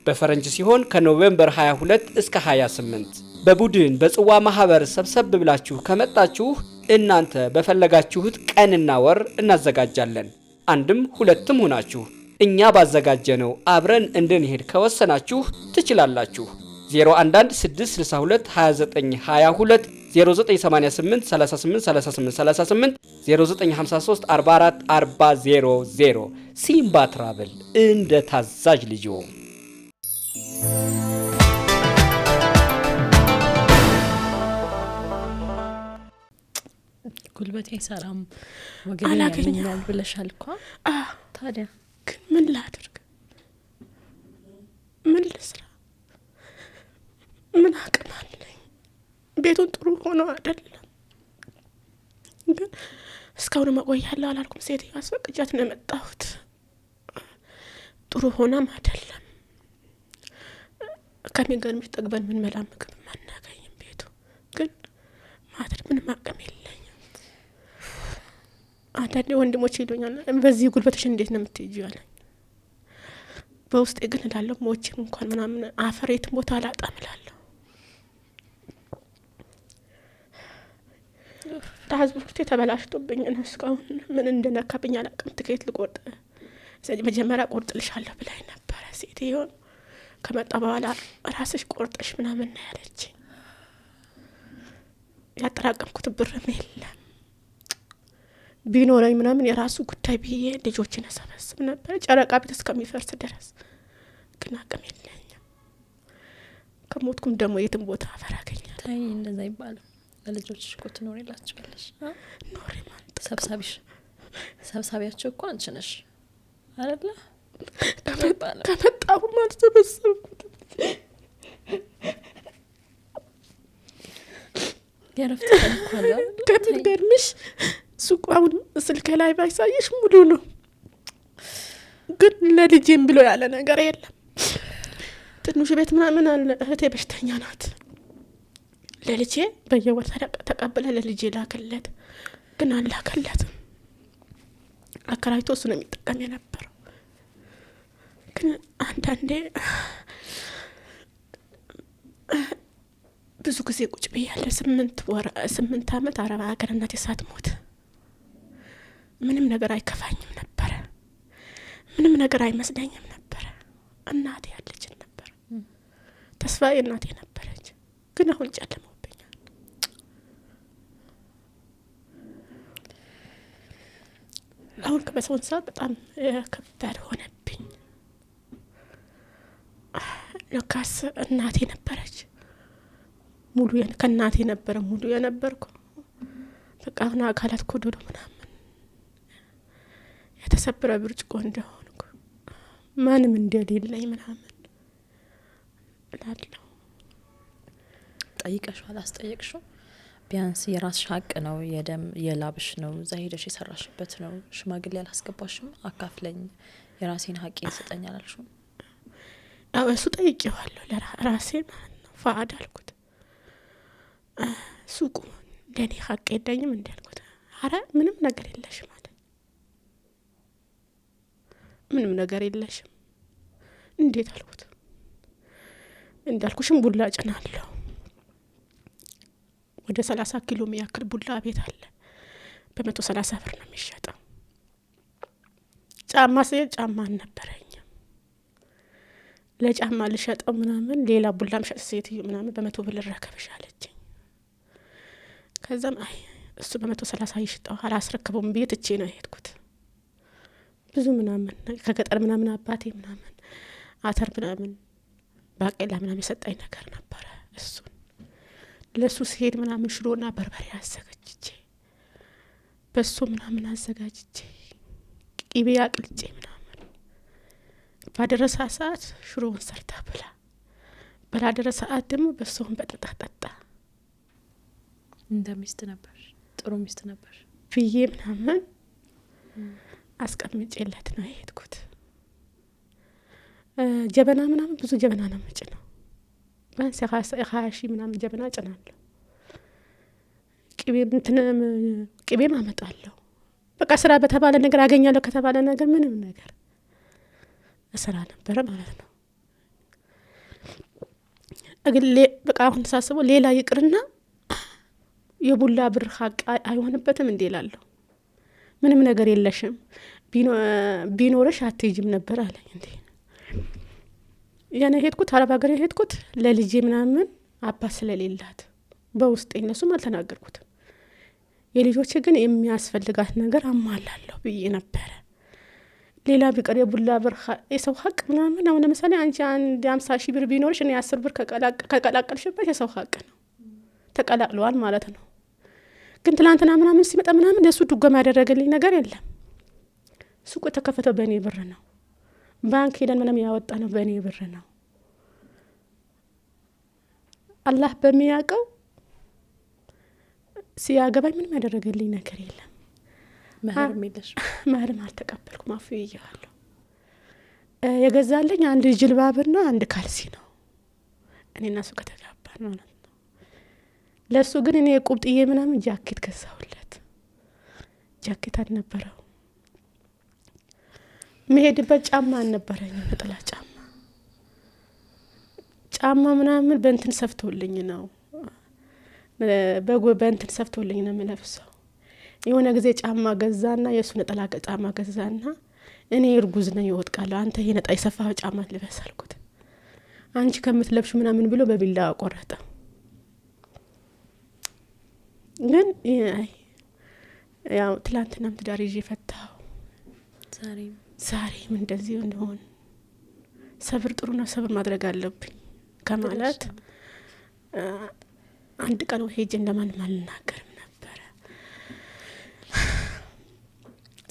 በፈረንጅ ሲሆን ከኖቬምበር 22 እስከ 28 በቡድን በጽዋ ማህበር ሰብሰብ ብላችሁ ከመጣችሁ እናንተ በፈለጋችሁት ቀንና ወር እናዘጋጃለን። አንድም ሁለትም ሆናችሁ እኛ ባዘጋጀነው አብረን እንድንሄድ ከወሰናችሁ ትችላላችሁ። 011-662-2922 0988-383838 0953-44-40 ሲምባ ትራቭል እንደ ታዛዥ ልጅዎ። ጉልበቴ አይሰራም ወገኔ ያገኛል ብለሻል እኮ። ታዲያ ግን ምን ላድርግ? ምን ልስራ? ምን አቅም አለኝ? ቤቱን ጥሩ ሆኖ አይደለም ግን እስካሁን መቆያለሁ አላልኩም። ሴትዮ አስፈቅጃት ነው የመጣሁት። ጥሩ ሆናም አይደለም። ከሚገርምሽ ጠግበን ምን መላ ምግብ ማናገኝም። ቤቱ ግን ማድረግ ምንም አቅም የለኝም። አንዳንዴ ወንድሞች ይሉኛል በዚህ ጉልበትሽ እንዴት ነው የምትይጂው አለኝ። በውስጤ ግን እላለሁ ሞቼም እንኳን ምናምን አፈሬት ቦታ አላጣም እላለሁ። ትራንስፖርት ተበላሽቶብኝ ነው እስካሁን ምን እንደነካብኝ አላውቅም። ትኬት ልቆርጥ መጀመሪያ ቆርጥልሻለሁ ብላኝ ነበረ ሴትዮ። ከመጣ በኋላ ራስሽ ቆርጠሽ ምናምን ነው ያለችኝ። ያጠራቀምኩት ብርም የለም። ቢኖረኝ ምናምን የራሱ ጉዳይ ብዬ ልጆችን ሰበስብ ነበር ጨረቃ ቤት እስከሚፈርስ ድረስ። ግን አቅም የለኝም። ከሞትኩም ደግሞ የትም ቦታ አፈራገኛል። ታይ እንደዛ ይባላል። ለልጆችሽ እኮ ትኖሪላችኋለሽ። ኖሪ ማለት ሰብሳቢያቸው እኮ አንቺ ነሽ አይደለ? ከመጣሁ ማለት ተበሰብኩት። የረፍት ተንኳላ ከትገርምሽ ሱቁ አሁን ስልክ ላይ ባይሳይሽ ሙሉ ነው። ግን ለልጄም ብሎ ያለ ነገር የለም። ትንሽ ቤት ምናምን አለ። እህቴ በሽተኛ ናት። ለልጄ በየወር ተቀበለ ለልጄ ላከለት። ግን አላከለትም። አከራይቶ እሱ ነው የሚጠቀም የነበረው። ግን አንዳንዴ ብዙ ጊዜ ቁጭ ብያለሁ። 8 አመት አረባ ሀገር እናቴ ሳትሞት ምንም ነገር አይከፋኝም ነበረ። ምንም ነገር አይመስለኝም ነበረ። እናቴ ያለችን ነበር። ተስፋዬ እናቴ ነበረች። ግን አሁን ጨለመውብኛል። አሁን ከበሰውን ሰዓት በጣም ከባድ ሆነብኝ። ለካስ እናቴ ነበረች ሙሉ ከእናቴ ነበረ ሙሉ የነበርኩ። በቃ አሁን አካላት ኮዶዶ ምናምን የተሰበረ ብርጭቆ እንደሆንኩ ማንም እንደሌለኝ ምናምን እላለሁ። ጠይቀሽው አላስጠየቅሽው? ቢያንስ የራስሽ ሀቅ ነው፣ የደም የላብሽ ነው፣ እዛ ሄደሽ የሰራሽበት ነው። ሽማግሌ አላስገባሽም? አካፍለኝ የራሴን ሀቄን ስጠኝ አላልሽም? አዎ እሱ ጠይቄዋለሁ ለራሴ ማለት ነው። ፈአድ አልኩት ሱቁ ለኔ ሀቅ የለኝም እንዳልኩት። አረ ምንም ነገር የለሽም ማለት ምንም ነገር የለሽም እንዴት አልኩት። እንዳልኩሽም ቡላ ጭናለሁ። ወደ 30 ኪሎ የሚያክል ቡላ ቤት አለ። በ130 ብር ነው የሚሸጠው። ጫማ ጫማ አልነበረኝም። ለጫማ ልሸጠው ምናምን ሌላ ቡላ ምሸጥ ሴትዮ ምናምን በ100 ብር ረከብሽ አለችኝ። ከዛም አይ እሱ በ130 ይሽጠው አላስረክበውም ብዬ ትቼ ነው የሄድኩት። ብዙ ምናምን ከገጠር ምናምን አባቴ ምናምን አተር ምናምን ባቄላ ምናምን የሰጠኝ ነገር ነበረ። እሱን ለሱ ሲሄድ ምናምን ሽሮና በርበሬ አዘጋጅቼ በሱ ምናምን አዘጋጅቼ ቂቤ አቅልጬ ምናምን ባደረሰ ሰዓት ሽሮውን ሰርታ ብላ ባላደረሰ ሰዓት ደግሞ በሱን በጠጣ እንደ ሚስት ነበር። ጥሩ ሚስት ነበር ብዬ ምናምን አስቀምጬለት ነው የሄድኩት። ጀበና ምናምን ብዙ ጀበና ነው ምጭ ነው። ባንስ 20 ምናምን ጀበና ጭናለሁ። ቅቤም አመጣለሁ። በቃ ስራ በተባለ ነገር አገኛለሁ ከተባለ ነገር ምንም ነገር ስራ ነበረ ማለት ነው። በቃ አሁን ተሳስበው ሌላ ይቅርና የቡላ ብር ሀቅ አይሆንበትም እንዴ እላለሁ። ምንም ነገር የለሽም ቢኖርሽ አትሄጂም ነበር አለኝ። እንዴ ያኔ ሄድኩት አረብ ሀገር ሄድኩት ለልጄ ምናምን አባት ስለሌላት በውስጤ እነሱም አልተናገርኩትም። የልጆቼ ግን የሚያስፈልጋት ነገር አሟላለሁ ብዬ ነበረ። ሌላ ቢቀር የቡላ ብር የሰው ሀቅ ምናምን አሁን ለምሳሌ አንቺ አንድ 50,000 ብር ቢኖርሽ እኔ 10 ብር ከቀላቀልሽበት የሰው ሀቅ ነው፣ ተቀላቅለዋል ማለት ነው። ግን ትላንትና ምናምን ሲመጣ ምናምን ለሱ ድጎማ ያደረገልኝ ነገር የለም። ሱቁ የተከፈተው በእኔ ብር ነው። ባንክ ሄደን ምንም ያወጣ ነው በእኔ ብር ነው። አላህ በሚያውቀው ሲያገባኝ ምንም ያደረገልኝ ነገር የለም። መህርም አልተቀበልኩም። አፉ ይያለሁ። የገዛልኝ አንድ ጅልባብና አንድ ካልሲ ነው እኔና እሱ ከተጋባን ማለት ነው። ለሱ ግን እኔ ቁብጥዬ ምናምን ጃኬት ገዛሁለት። ጃኬት አልነበረው። መሄድበት ጫማ አልነበረኝም። ነጠላ ጫማ ምናምን በእንትን ሰፍቶልኝ ነው በእንትን ሰፍቶልኝ ነው የምለብሰው። የሆነ ጊዜ ጫማ ገዛና የእሱ ነጠላ ጫማ ገዛና እኔ እርጉዝ ነኝ እወጥቃለሁ፣ አንተ ይሄ ነጣ የሰፋው ጫማ ልበስ አልኩት። አንቺ ከምትለብሽ ምናምን ብሎ በቢላ ቆረጠ። ግን ያው ትላንትናም ትዳር ይዤ ፈታው። ዛሬም እንደዚህ እንደሆን ሰብር ጥሩ ነው፣ ሰብር ማድረግ አለብኝ ከማለት አንድ ቀን ሄጄ እንደማንም አልናገርም ነበረ።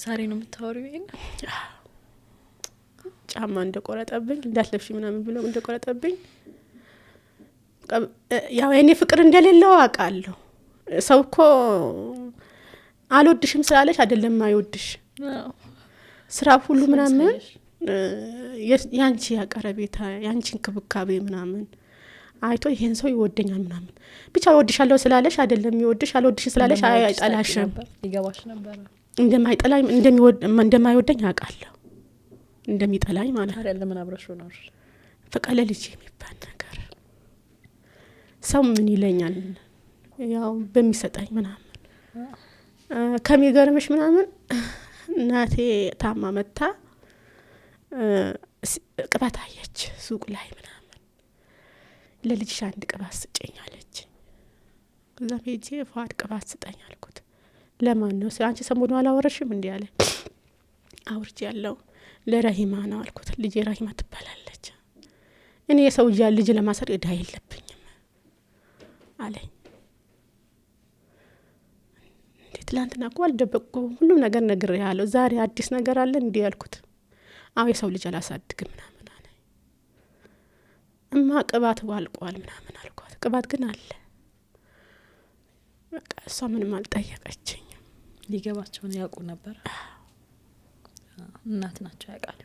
ዛሬ ነው የምታወሪው? ይሄን ጫማ እንደቆረጠብኝ እንዳትለብሺ ምናምን ብሎ እንደቆረጠብኝ ያው የኔ ፍቅር እንደሌለው አውቃለሁ። ሰው እኮ አልወድሽም ስላለሽ አይደለም አይወድሽ። ስራ ሁሉ ምናምን ያንቺ ያቀረቤታ ያንቺ እንክብካቤ ምናምን አይቶ ይሄን ሰው ይወደኛል ምናምን ብቻ ወድሻለሁ ስላለሽ አይደለም ይወድሽ፣ አልወድሽ ስላለሽ አይጠላሽም። ይገባሽ ነበር እንደማይጠላኝ እንደማይወደኝ አውቃለሁ። እንደሚጠላኝ ማለት አይደለም። ምን አብረሽ ነው በቃ ለልጅ የሚባል ነገር ሰው ምን ይለኛል ያው በሚሰጣኝ ምናምን ከሚገርምሽ ምናምን እናቴ ታማ መታ ቅባት አየች ሱቅ ላይ ምናምን ለልጅሽ አንድ ቅባት ስጭኝ አለች። ከዛም ሄጄ ፏድ ቅባት ስጠኝ አልኩት። ለማን ነው? አንቺ ሰሞኑን አላወረሽም እንዴ አለ። አውርቼ ያለው ለራሂማ ነው አልኩት። ልጄ ራሂማ ትባላለች። እኔ የሰው ልጅ ለማሰር እዳ የለብኝም አለኝ። እንዴት ትላንትና እኮ አልደበቅኩም፣ ሁሉም ነገር ነግሬሃለሁ። ዛሬ አዲስ ነገር አለ እንዴ አልኩት። አው የሰው ልጅ አላሳድግም ምናምን አለ። እማ ቅባት ዋልቋል ምናምን አልኳት። ቅባት ግን አለ። በቃ እሷ ምንም አልጠየቀችኝም። ሊገባቸውን ያውቁ ነበር። እናት ናቸው ያውቃሉ።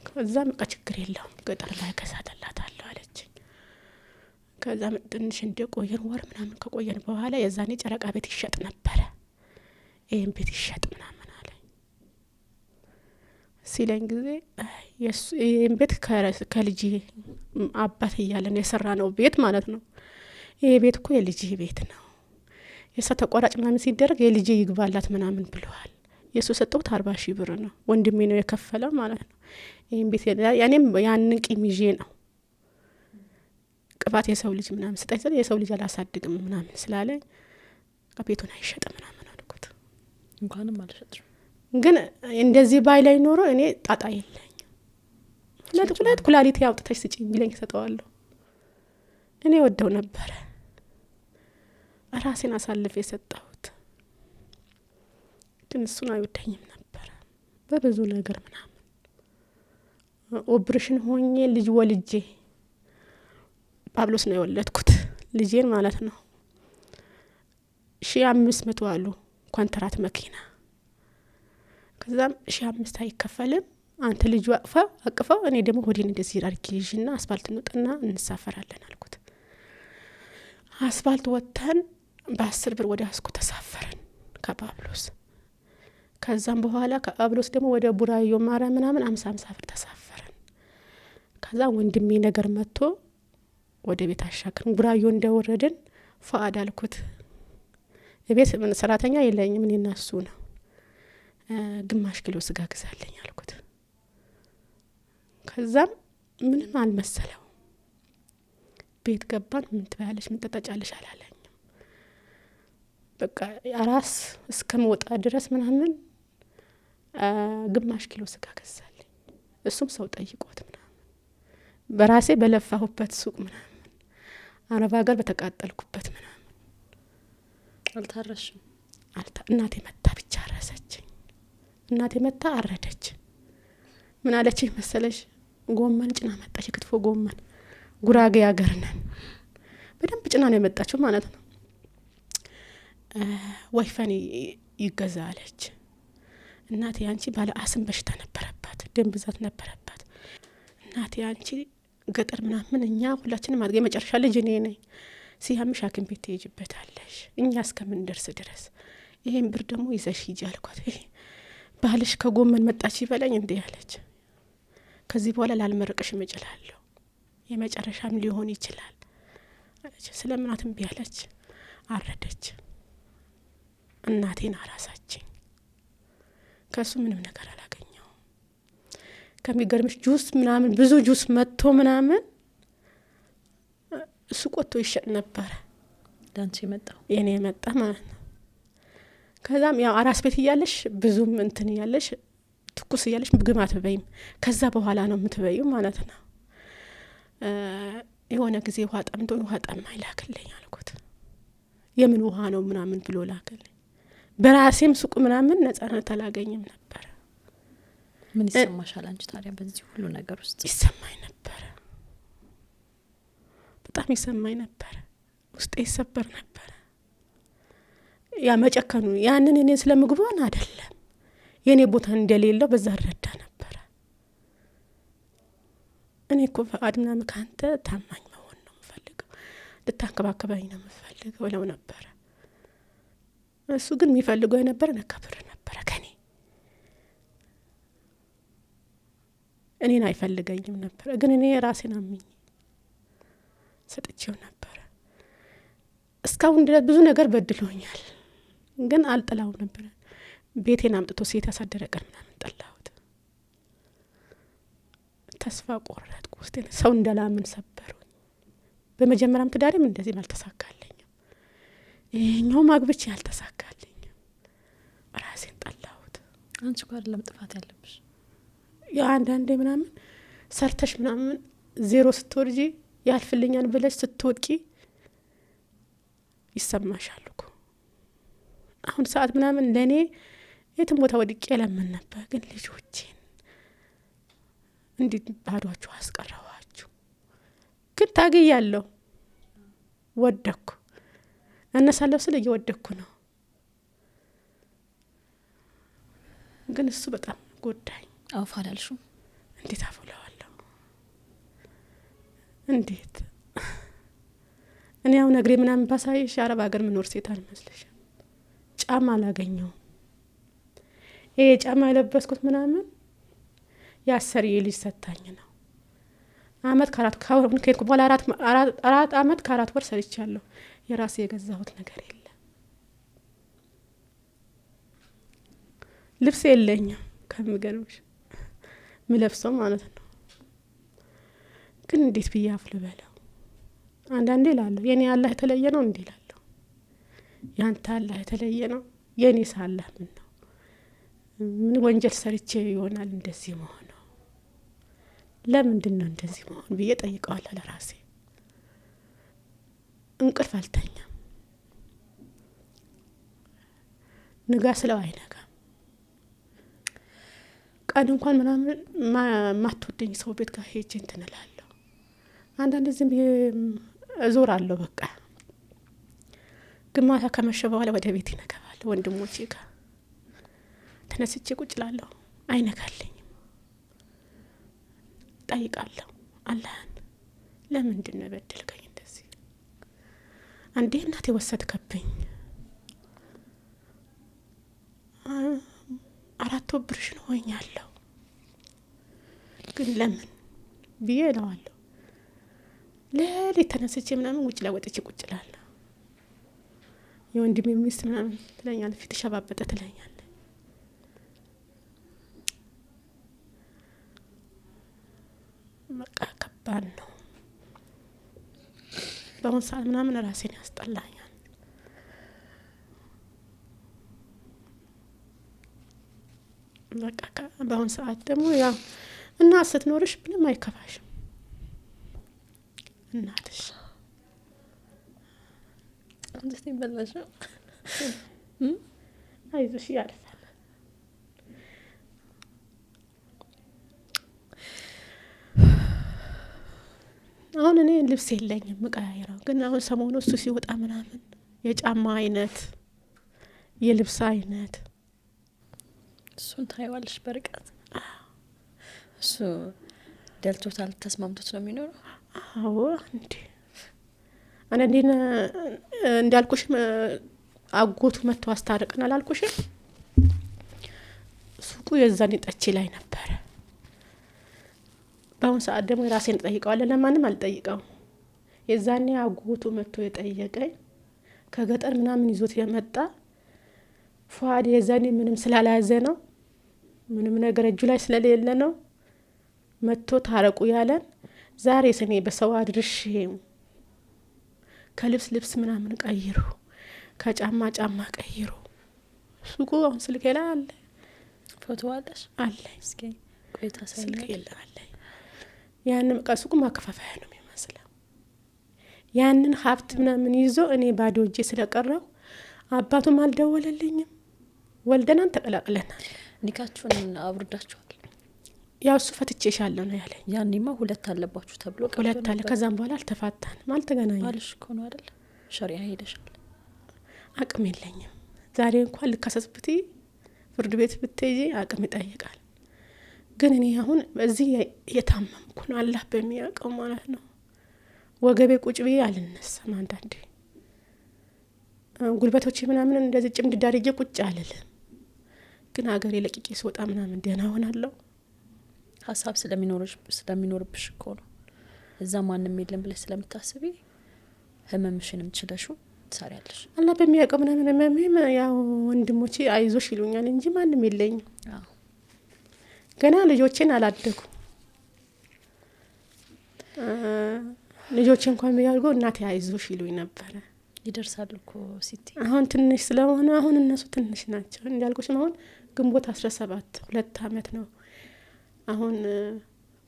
ከዛም በቃ ችግር የለውም ገጠር ላይ ከሳተላታለሁ አለችኝ። ከዛም ትንሽ እንደቆየን ወር ምናምን ከቆየን በኋላ የዛኔ ጨረቃ ቤት ይሸጥ ነበረ። ይሄን ቤት ይሸጥ ምናምን አለኝ። ሲለኝ ጊዜ ይሄን ቤት ከልጅ አባት እያለን የሰራ ነው ቤት ማለት ነው። ይሄ ቤት እኮ የልጅ ቤት ነው። የሰ ተቆራጭ ምናምን ሲደረግ የልጅ ይግባላት ምናምን ብለዋል። የሱ ሰጠውት 40,000 ብር ነው። ወንድሜ ነው የከፈለው ማለት ነው። ይሄን ቤት ያኔም ያንን ቂም ይዤ ነው ቅባት የሰው ልጅ ምናምን ስጠኝ ስለ የሰው ልጅ አላሳድግም ምናምን ስላለኝ ቤቱን አይሸጥ ምናምን አልኩት። እንኳንም አልሸጥም። ግን እንደዚህ ባይ ላይ ኖሮ እኔ ጣጣ የለኝ። ሁለት ኩላሊት ያውጥተሽ ስጪኝ ቢለኝ ሰጠዋለሁ። እኔ ወደው ነበር ራሴን አሳልፌ የሰጠሁት። ግን እሱን አይወደኝም ነበር በብዙ ነገር ምናምን። ኦፕሬሽን ሆኜ ልጅ ወልጄ ጳብሎስ ነው የወለድኩት ልጄን ማለት ነው። 1500 አሉ ኮንትራት መኪና። ከዛም 1500 አይከፈልም አንተ ልጅ አቅፈው እኔ ደግሞ ሆዴን እንደዚህ አድርጌ ይዤና አስፋልት እንውጣና እንሳፈራለን አልኩት። አስፋልት ወጥተን በ10 ብር ወደ አስኮ ተሳፈረን ከጳብሎስ። ከዛም በኋላ ከጳብሎስ ደግሞ ወደ ቡራዮ ማርያም ምናምን 50 ብር ተሳፈረን። ከዛ ወንድሜ ነገር መጥቶ ወደ ቤት አሻገርን። ቡራዮ እንደወረድን ፏድ አልኩት ቤት ምን ሰራተኛ የለኝም እኔና እሱ ነው ግማሽ ኪሎ ስጋ ግዛልኝ አልኩት። ከዛም ምንም አልመሰለው ቤት ገባን። ምን ትበያለሽ ምን ትጠጫለሽ አላለኝም። በቃ አራስ እስከመውጣ ድረስ ምናምን ግማሽ ኪሎ ስጋ ገዛልኝ። እሱም ሰው ጠይቆት ምናምን በራሴ በለፋሁበት ሱቅ ምናምን አረብ ሀገር በተቃጠልኩበት ምናምን አልታረሽም። እናቴ መታ ብቻ አረሰችኝ። እናቴ መታ አረደች። ምን አለችኝ መሰለሽ? ጎመን ጭና መጣች። ክትፎ ጎመን ጉራጌ ሀገር ነን በደንብ ጭና ነው የመጣችው ማለት ነው። ወይፈን ይገዛ አለች። እናቴ አንቺ ባለ አስም በሽታ ነበረባት፣ ደም ብዛት ነበረባት። እናቴ አንቺ ገጠር ምናምን እኛ ሁላችንም አድርገ የመጨረሻ ልጅ እኔ ነኝ። ሲያምሽ ሐኪም ቤት ትሄጂበታለሽ እኛ እስከምንደርስ ድረስ ይሄን ብር ደግሞ ይዘሽ ሂጂ አልኳት። ባልሽ ከጎመን መጣች ይበላኝ እንዴ አለች። ከዚህ በኋላ ላልመረቅሽም እችላለሁ የመጨረሻም ሊሆን ይችላል አለች። ስለምናትም ቢያለች አረደች። እናቴን አራሳችኝ። ከሱ ምንም ነገር አላገኘው። ከሚገርምሽ ጁስ ምናምን ብዙ ጁስ መጥቶ ምናምን እሱ ቆጥቶ ይሸጥ ነበር። ዳንቺ መጣው የኔ መጣ ማለት ነው። ከዛም ያው አራስ ቤት እያለሽ ብዙም እንትን እያለሽ ትኩስ እያለሽ ምግብ አትበይም። ከዛ በኋላ ነው የምትበይው ማለት ነው። የሆነ ጊዜ ውሃ ጠምቶ ውሃ ጠማኝ ላክልኝ አልኩት። የምን ውሃ ነው ምናምን ብሎ ላክልኝ። በራሴም ሱቅ ምናምን ነጻነት አላገኝም ነበር። ምን ይሰማሻል አንቺ ታዲያ በዚህ ሁሉ ነገር ውስጥ? ይሰማኝ ነበር፣ በጣም ይሰማኝ ነበር። ውስጤ ይሰበር ነበር። ያ መጨከኑ ያንን እኔ ስለምግቧን አይደለም የኔ ቦታ እንደሌለው በዛ ረዳ ነበር። እኔ እኮ ፈቃድና ምካንተ ታማኝ መሆን ነው የምፈልገው፣ ልታንከባከበኝ ነው የምፈልገው ብለው ነበር። እሱ ግን የሚፈልገው የነበረ ነከብር ነበር ከኔ። እኔን አይፈልገኝም ነበር፣ ግን እኔ ራሴን አምኜ ሰጥቼው ነበር። እስካሁን ድረስ ብዙ ነገር በድሎኛል፣ ግን አልጠላው ነበር። ቤቴን አምጥቶ ሴት ያሳደረ ቀን ምናምን ጠላሁት። ተስፋ ቆረጥኩ። ውስጤ ሰው እንደላምን ሰበሩኝ። በመጀመሪያም ትዳሬም እንደዚህ አልተሳካልኝም። ይሄኛው ማግብቼ አልተሳካልኝም። ራሴን ጠላሁት። አንቺ ጋር ለምጥፋት ያለብሽ ያ አንዳንዴ ምናምን ሰርተሽ ምናምን ዜሮ ስትወርጂ ያልፍልኛል ብለሽ ስትወድቂ ይሰማሻል እኮ። አሁን ሰዓት ምናምን ለኔ የትም ቦታ ወድቄ ለምን ነበር፣ ግን ልጆቼን እንዴት ባዷችሁ አስቀረዋችሁ? ግን ታግያለሁ። ወደኩ እነሳለሁ ስለ እየወደኩ ነው። ግን እሱ በጣም ጎዳኝ። አውፋላልሹ እንዴት አፈለዋለሁ? እንዴት እኔ አሁን እግሬ ምናምን ባሳይሽ አረብ ሀገር ምኖር ሴት አልመስልሽም። ጫማ አላገኘውም። ይሄ ጫማ የለበስኩት ምናምን ያሰር የልጅ ሰታኝ ነው። አመት ከአራት ከሄድኩ በኋላ አራት አመት ከአራት ወር ሰርቻለሁ። የራሴ የገዛሁት ነገር የለም። ልብስ የለኝም ከምገርምሽ ምለብሰው ማለት ነው። ግን እንዴት ብዬ አፍል በለው? አንዳንዴ እላለሁ የኔ አላህ የተለየ ነው እንዴ እላለሁ። ያንተ አላህ የተለየ ነው፣ የኔ ሳላህ ምን ነው? ምን ወንጀል ሰርቼ ይሆናል እንደዚህ መሆን? ለምንድን ነው እንደዚህ መሆን ብዬ ጠይቀዋለሁ ለራሴ። እንቅልፍ አልተኛም። ንጋ ስለው አይነጋም። ቀን እንኳን ምናምን ማትወደኝ ሰው ቤት ጋር ሄጄ እንትን እላለሁ። አንዳንድ ዝም እዞራለሁ በቃ። ግን ማታ ከመሸ በኋላ ወደ ቤት ይነጋባለሁ። ወንድሞቼ ጋር ተነስቼ ቁጭ እላለሁ። አይነጋልኝም። ጠይቃለሁ አላህን፣ ለምንድን ነው በደልከኝ እንደዚህ? አንዴ እናቴ ወሰድከብኝ፣ 4 ብርሽን ሆኛለሁ፣ ግን ለምን ብዬ እለዋለሁ። ሌሊት ተነስቼ ምናምን ውጭ ላይ ወጥቼ ቁጭ እላለሁ። የወንድሜ ሚስት ምናምን ትለኛለች፣ ፊት ሸባበጠ ትለኛለች። በቃ ከባድ ነው። በአሁን ሰዓት ምናምን ራሴን ያስጠላኛል። በቃ በአሁን ሰዓት ደግሞ ያው እናት ስትኖርሽ ምንም አይከፋሽም። እናትሽ አንተስ ይበላሽ አይዞሽ ያልፋል። አሁን እኔ ልብስ የለኝም ምቀያየረው፣ ግን አሁን ሰሞኑ እሱ ሲወጣ ምናምን የጫማ አይነት የልብስ አይነት እሱን ታይዋለሽ በርቀት። እሱ ደልቶታል፣ ተስማምቶት ነው የሚኖረው። አዎ እንዴ እኔ እንዳልኩሽ አጎቱ መጥቶ አስታርቀናል አላልኩሽ? ሱቁ የዛኔ ጠቼ ላይ ነበረ። በአሁን ሰዓት ደግሞ ራሴን ጠይቀዋለሁ፣ ለማንም አልጠይቀው። የዛኔ አጎቱ መጥቶ የጠየቀኝ ከገጠር ምናምን ይዞት የመጣ ፏድ የዛኔ ምንም ስላላያዘ ነው፣ ምንም ነገር እጁ ላይ ስለሌለ ነው መጥቶ ታረቁ ያለን። ዛሬ ስኔ በሰው አድርሽ ከልብስ ልብስ ምናምን ቀይሩ፣ ከጫማ ጫማ ቀይሩ። ሱቁ አሁን ስልኬ ላይ አለ። ፎቶ አለሽ? አለኝ። እስኪ ቆይታ ስልኬ ላይ አለኝ። ያንን በቃ ሱቁ ማከፋፈያ ነው የሚመስለው። ያንን ሀብት ምናምን ይዞ እኔ ባዶ እጄ ስለቀረው አባቱም አልደወለልኝም። ወልደናን ተቀላቅለናል። ኒካችሁን አብርዳችኋል? ያው እሱ ፈትቼሻለሁ ነው ያለኝ። ያኔማ ሁለት አለባችሁ ተብሎ ሁለት አለ። ከዛም በኋላ አልተፋታንም፣ አልተገናኘንም። አልሽ እኮ ነው አይደል? ሸሪያ ሄደሻል። አቅም የለኝም። ዛሬ እንኳን ልከሰስብቲ ፍርድ ቤት ብትይጂ አቅም ይጠይቃል። ግን እኔ አሁን በዚህ የታመምኩ ነው፣ አላህ በሚያውቀው ማለት ነው። ወገቤ ቁጭ ብዬ አልነሳም። አንዳንዴ ጉልበቶቼ ምናምን እንደዚህ ጭምድድ አድርጌ ቁጭ አልልም። ግን ሀገሬ ለቅቄ ስወጣ ምናምን ደህና ሆናለሁ። ሀሳብ ስለሚኖርብሽ እኮ ነው። እዛ ማንም የለም ብለሽ ስለምታስቢ ህመምሽንም ችለሹ ትሰሪያለሽ። አላህ በሚያውቀው ምናምን ህመሜም ያው ወንድሞቼ አይዞሽ ይሉኛል እንጂ ማንም የለኝም። ገና ልጆቼን አላደጉ። ልጆቼ እንኳን ቢያድጉ እናቴ አይዞሽ ይሉኝ ነበረ። ይደርሳል እኮ ሲቲ። አሁን ትንሽ ስለሆነ አሁን እነሱ ትንሽ ናቸው። እንዳልኩሽም አሁን ግንቦት 17 2 አመት ነው። አሁን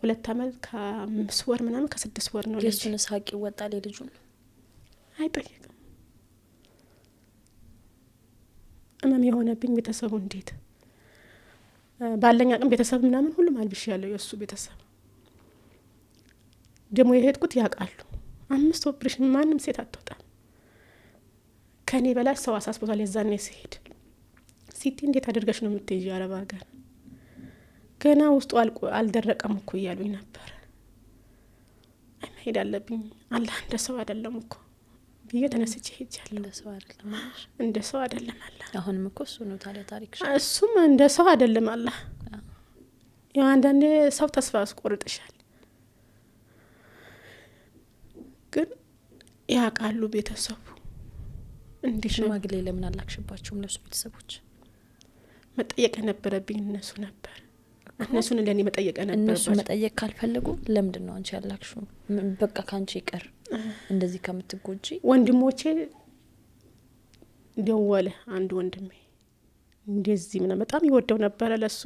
2 አመት ከ5 ወር ምናምን ከ6 ወር ነው። የሱን ሳቂ ይወጣል። የልጁን አይጠይቅም። እመም የሆነብኝ ቤተሰቡ እንዴት ባለኛ አቅም ቤተሰብ ምናምን ሁሉም አልብሽ ያለው የሱ ቤተሰብ ደግሞ የሄድኩት ያውቃሉ። 5 ኦፕሬሽን ማንም ሴት አትወጣም። ከኔ በላይ ሰው አሳስቦታል። የዛኔ ሲሄድ ሲቲ እንዴት አድርገሽ ነው የምትይጂ አረብ ሀገር? ገና ውስጡ አልደረቀም እኮ እያሉኝ ነበር። አይ መሄድ አለብኝ፣ አላህ እንደ ሰው አይደለም እኮ ብዬ ተነስቼ ሄጃለሁ። እንደ ሰው አይደለም ማለት እንደ ሰው አይደለም አላህ። አሁንም እኮ እሱ ነው ታዲያ ታሪክሽ። እሱም እንደ ሰው አይደለም አላህ። ያው አንዳንዴ ሰው ተስፋ ያስቆርጥሻል። ግን ያውቃሉ ቤተሰቡ። እንዴት ነው ሽማግሌ ለምን አላክሽባቸውም? ለሱ ቤተሰቦች መጠየቅ የነበረብኝ እነሱ ነበር። እነሱን ለኔ መጠየቅ ነበረባቸው። እነሱ መጠየቅ ካልፈለጉ ለምንድን ነው አንቺ ያላክሽው? በቃ ካንቺ ይቀር እንደዚህ ከምትጎጂ። ወንድሞቼ ደወለ። አንድ ወንድሜ እንደዚህ ምናምን በጣም ይወደው ነበረ። ለሱ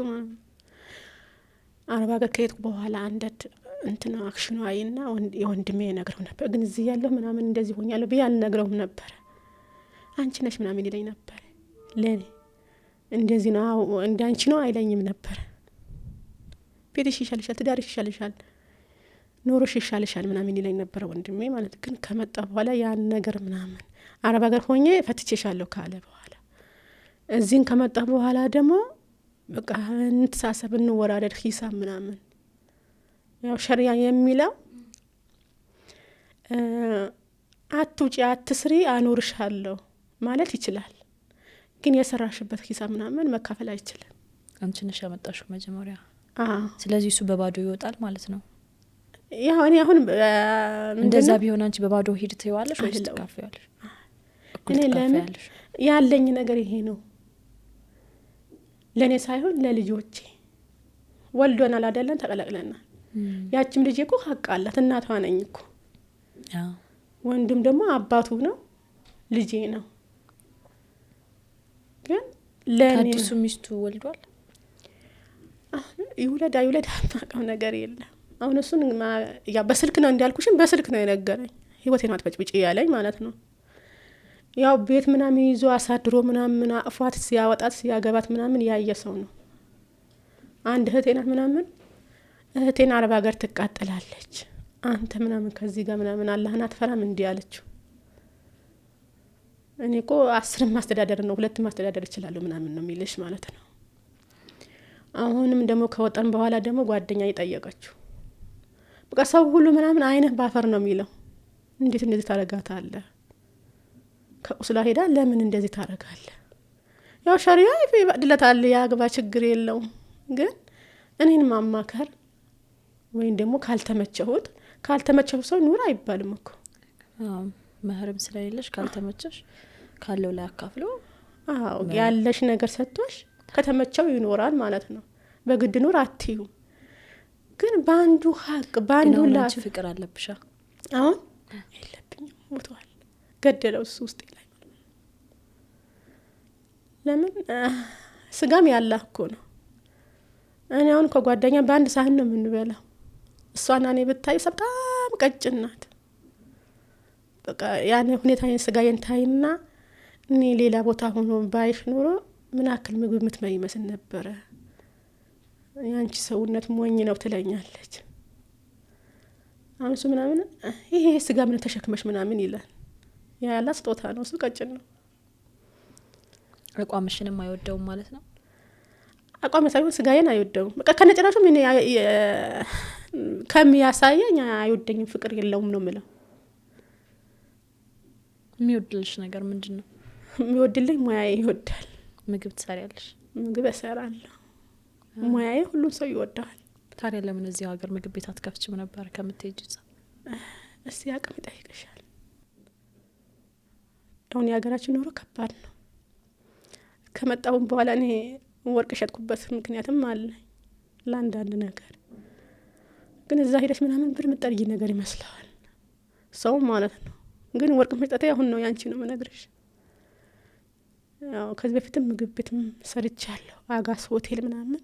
አረብ ሀገር ከሄድኩ በኋላ አንዳንድ እንትና አክሽኑ አይና የወንድሜ ነግረው ነበር። ግን እዚህ ያለው ምናምን እንደዚህ ሆኛለሁ ብዬ አልነግረውም ነበር። አንቺ ነሽ ምናምን ይለኝ ነበር። ለኔ እንደዚህ ነው እንዳንቺ ነው አይለኝም ነበር። ቤትሽ ይሻልሻል፣ ትዳርሽ ይሻልሻል፣ ኖሮሽ ይሻልሻል ምናምን ይለኝ ነበር ወንድሜ ማለት። ግን ከመጣ በኋላ ያን ነገር ምናምን አረብ ሀገር ሆኜ ፈትቼሻለሁ ካለ በኋላ እዚህን ከመጣ በኋላ ደግሞ በቃ እንተሳሰብ፣ እንወራደድ ሂሳብ ምናምን ያው ሸሪያ የሚለው አትውጪ አትስሪ አኖርሻለሁ ማለት ይችላል። ግን የሰራሽበት ሂሳብ ምናምን መካፈል አይችልም። አንቺ ነሽ ያመጣሽው መጀመሪያ። ስለዚህ እሱ በባዶ ይወጣል ማለት ነው። ያው እኔ አሁን እንደዛ ቢሆን አንቺ በባዶ ሂድ ትይዋለሽ ወይስ ትካፈያለሽ? እኔ ለምን ያለኝ ነገር ይሄ ነው ለኔ ሳይሆን ለልጆቼ ወልዶናል አይደለን ተቀላቅለናል ያቺም ልጅ እኮ ሀቅ አላት እናቷ ነኝ እኮ ወንድም ደግሞ አባቱ ነው ልጄ ነው ግን ለኔ አዲሱ ሚስቱ ወልዷል ይውለድ ማቀም ነገር የለም አሁን እሱን ያ በስልክ ነው እንዲያልኩሽም በስልክ ነው የነገረኝ ህይወቴን አትበጭብጭ ያለኝ ማለት ነው ያው ቤት ምናምን ይዞ አሳድሮ ምናምን አፏት ሲያወጣት ሲያገባት ምናምን ያየ ሰው ነው አንድ እህቴና ምናምን እህቴን አረብ ሀገር ትቃጠላለች አንተ ምናምን ከዚህ ጋር ምናምን አላህን አትፈራም እንዴ አለችው እኔ እኮ 10 ማስተዳደር ነው 2 ማስተዳደር ይችላል ምናምን ነው የሚልሽ ማለት ነው አሁንም ደግሞ ከወጣን በኋላ ደግሞ ጓደኛ ይጠየቀችው በቃ ሰው ሁሉ ምናምን አይነህ ባፈር ነው የሚለው እንዴት እንደዚህ ታረጋታለህ ከቁስላ ሄዳ ለምን እንደዚህ ታረጋለህ ያው ሸሪዓ ይፈቅድለታል ያግባ ችግር የለው ግን እኔን ማማከር ወይን ደግሞ ካልተመቸው ሰው ኑር አይባልም እኮ መህረም ስለሌለሽ ካልተመቸሽ ካለው ላይ አካፍሎ ያለሽ ነገር ሰጥቶሽ ከተመቸው ይኖራል ማለት ነው በግድ ኑር አትዩ ግን ባንዱ ሀቅ ባንዱ ላፍ ፍቅር አለብሻ አሁን የለብኝም ሞቷል ገደለው እሱ ውስጥ ላይ ለምን ስጋም ያላህ እኮ ነው እኔ አሁን ከጓደኛ በአንድ ሳህን ነው የምንበላው እሷና እኔ ብታይ በጣም ቀጭን ናት በቃ ያኔ ሁኔታዬን ስጋዬን ታይና እኔ ሌላ ቦታ ሆኖ ባይሽ ኖሮ ምን አክል ምግብ ምትመይ መስል ነበር ያንቺ ሰውነት ሞኝ ነው ትለኛለች አሁን ምናምን ይሄ ስጋ ምን ተሸክመሽ ምናምን ይላል ያላ ስጦታ ነው እሱ ቀጭን ነው አቋምሽንም አይወደውም ማለት ነው አቋም ሳይሆን ስጋዬን አይወደውም በቃ ከነጭራሹ ምን ከሚያሳየኝ አይወደኝም ፍቅር የለውም ነው ምለው የሚወድልሽ ነገር ምንድነው የሚወድልኝ ሙያዬ ይወዳል ምግብ ትሰሪያለሽ ምግብ እሰራለሁ ሙያዬ ሁሉም ሰው ይወዳል ታዲያ ለምን እዚህ ሀገር ምግብ ቤት አትከፍቺም ነበር ከምትሄጂ እስቲ አቅም ይጠይቅሻል አሁን የሀገራችን ኑሮ ከባድ ነው ከመጣሁም በኋላ እኔ ወርቅ ሸጥኩበት ምክንያትም አለ ለአንዳንድ ነገር ግን እዛ ሄደሽ ምናምን ብር ምጠርጊ ነገር ይመስላል ሰው ማለት ነው ግን ወርቅ መስጠቴ አሁን ነው ያንቺ ነው መነግርሽ ያው ከዚህ በፊትም ምግብ ቤትም ሰርቻለሁ አጋስ ሆቴል ምናምን